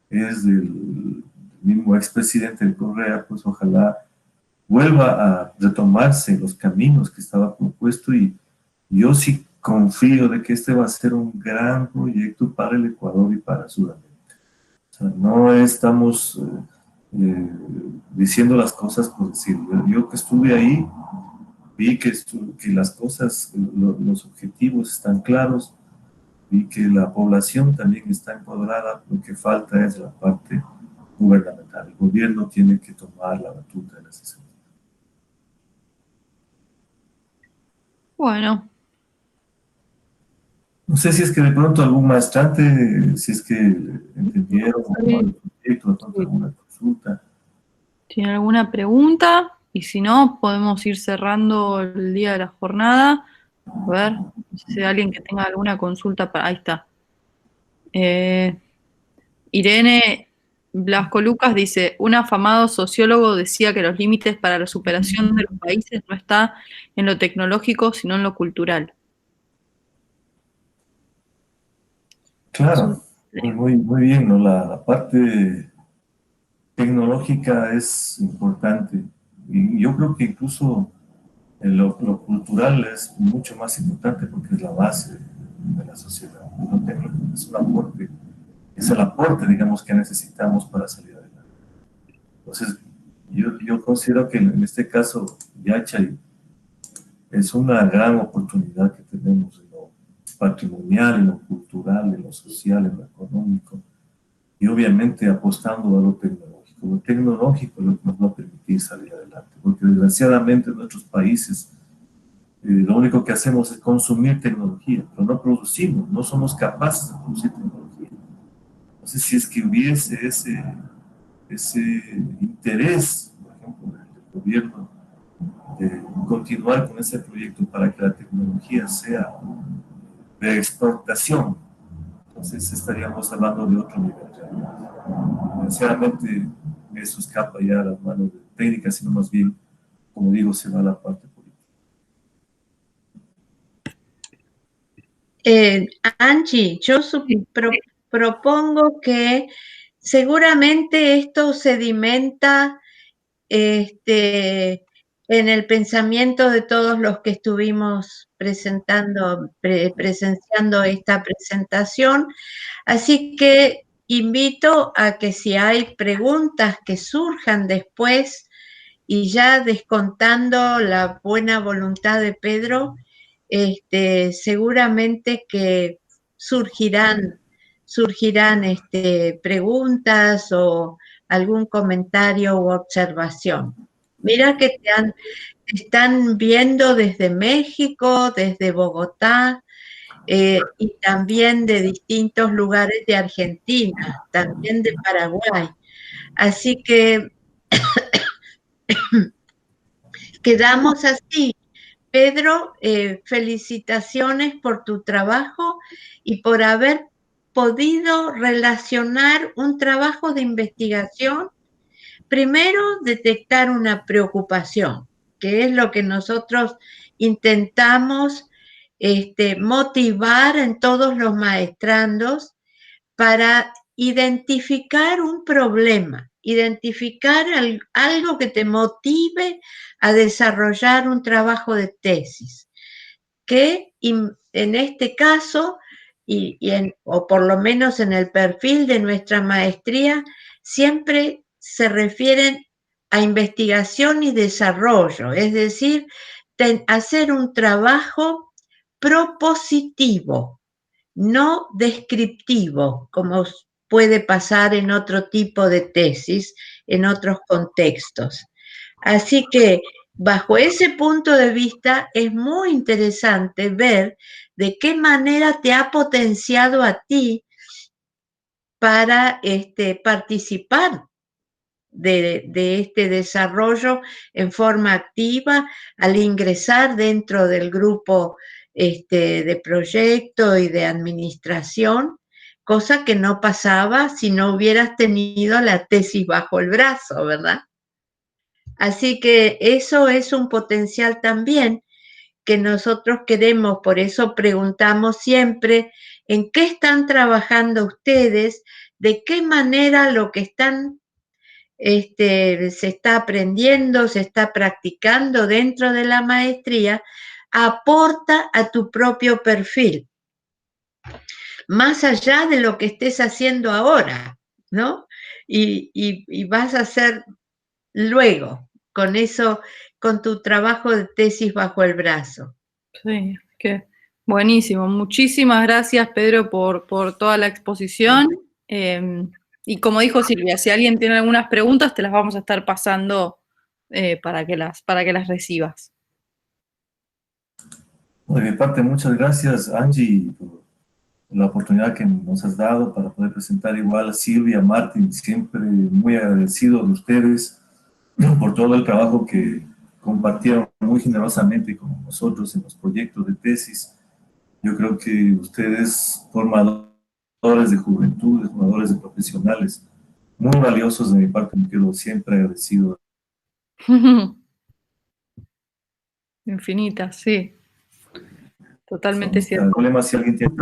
Speaker 3: es del mismo expresidente de Correa, pues ojalá vuelva a retomarse los caminos que estaba propuesto, y yo sí confío de que este va a ser un gran proyecto para el Ecuador y para Sudamérica. O sea, no estamos diciendo las cosas por decirlo. Yo que estuve ahí, vi que las cosas, los objetivos están claros, vi que la población también está empoderada. Lo que falta es la parte gubernamental. El gobierno tiene que tomar la batuta en ese sentido.
Speaker 2: Bueno.
Speaker 3: No sé si es que de pronto algún maestrante, si es que entendieron el proyecto, de pronto alguna consulta.
Speaker 2: ¿Tiene alguna pregunta? Y si no, podemos ir cerrando el día de la jornada. A ver, no sé si hay alguien que tenga alguna consulta para... Ahí está. Irene Blasco Lucas dice, un afamado sociólogo decía que los límites para la superación de los países no está en lo tecnológico, sino en lo cultural.
Speaker 3: Claro, muy bien, ¿no? La parte tecnológica es importante, y yo creo que incluso lo cultural es mucho más importante porque es la base de la sociedad. Lo tecnológico es un aporte, es el aporte, digamos, que necesitamos para salir adelante. Entonces, yo considero que en este caso, Yachay es una gran oportunidad que tenemos en lo patrimonial, en lo cultural, en lo social, en lo económico, y obviamente apostando a lo tecnológico. Lo tecnológico es lo que nos va a permitir salir adelante, porque desgraciadamente en nuestros países lo único que hacemos es consumir tecnología, pero no producimos, no somos capaces de producir tecnología. Entonces, si es que hubiese ese interés, por ejemplo, del gobierno, de continuar con ese proyecto para que la tecnología sea de exportación, entonces estaríamos hablando de otro nivel. Sinceramente, eso escapa ya a las manos de técnicas, sino más bien, como digo, se va a la parte política.
Speaker 1: Angie, yo propongo que seguramente esto sedimenta en el pensamiento de todos los que estuvimos presenciando esta presentación, así que invito a que si hay preguntas que surjan después, y ya descontando la buena voluntad de Pedro, seguramente que surgirán preguntas o algún comentario u observación. Mira que te están viendo desde México, desde Bogotá, y también de distintos lugares de Argentina, también de Paraguay. Así que quedamos así. Pedro, felicitaciones por tu trabajo y por haber podido relacionar un trabajo de investigación. Primero, detectar una preocupación, que es lo que nosotros intentamos motivar en todos los maestrandos para identificar un problema, identificar algo que te motive a desarrollar un trabajo de tesis, que en este caso, o por lo menos en el perfil de nuestra maestría, siempre se refieren a investigación y desarrollo, es decir, hacer un trabajo propositivo, no descriptivo, como puede pasar en otro tipo de tesis, en otros contextos. Así que, bajo ese punto de vista, es muy interesante ver de qué manera te ha potenciado a ti para participar de este desarrollo en forma activa al ingresar dentro del grupo de proyecto y de administración, cosa que no pasaba si no hubieras tenido la tesis bajo el brazo, ¿verdad? Así que eso es un potencial también que nosotros queremos, por eso preguntamos siempre en qué están trabajando ustedes, de qué manera lo que están se está aprendiendo, se está practicando dentro de la maestría, aporta a tu propio perfil, más allá de lo que estés haciendo ahora, ¿no? Y vas a hacer luego, con eso, con tu trabajo de tesis bajo el brazo.
Speaker 2: Sí, que buenísimo. Muchísimas gracias, Pedro, por toda la exposición. Y como dijo Silvia, si alguien tiene algunas preguntas, te las vamos a estar pasando para que las recibas.
Speaker 3: De mi parte, muchas gracias, Angie, por la oportunidad que nos has dado para poder presentar igual a Silvia, Martín, siempre muy agradecido de ustedes por todo el trabajo que compartieron muy generosamente con nosotros en los proyectos de tesis. Yo creo que ustedes, formadores de juventud, formadores de profesionales, muy valiosos de mi parte, me quedo siempre agradecido.
Speaker 2: Infinitas, sí. Totalmente cierto.
Speaker 3: No hay problema si alguien tiene,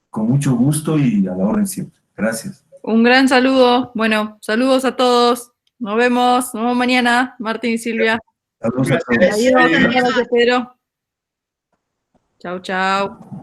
Speaker 3: con mucho gusto y a la orden siempre. Gracias.
Speaker 2: Un gran saludo. Bueno, saludos a todos. Nos vemos mañana, Martín y Silvia.
Speaker 3: Saludos a todos.
Speaker 2: Adiós, gracias, Pedro. Chau, chau.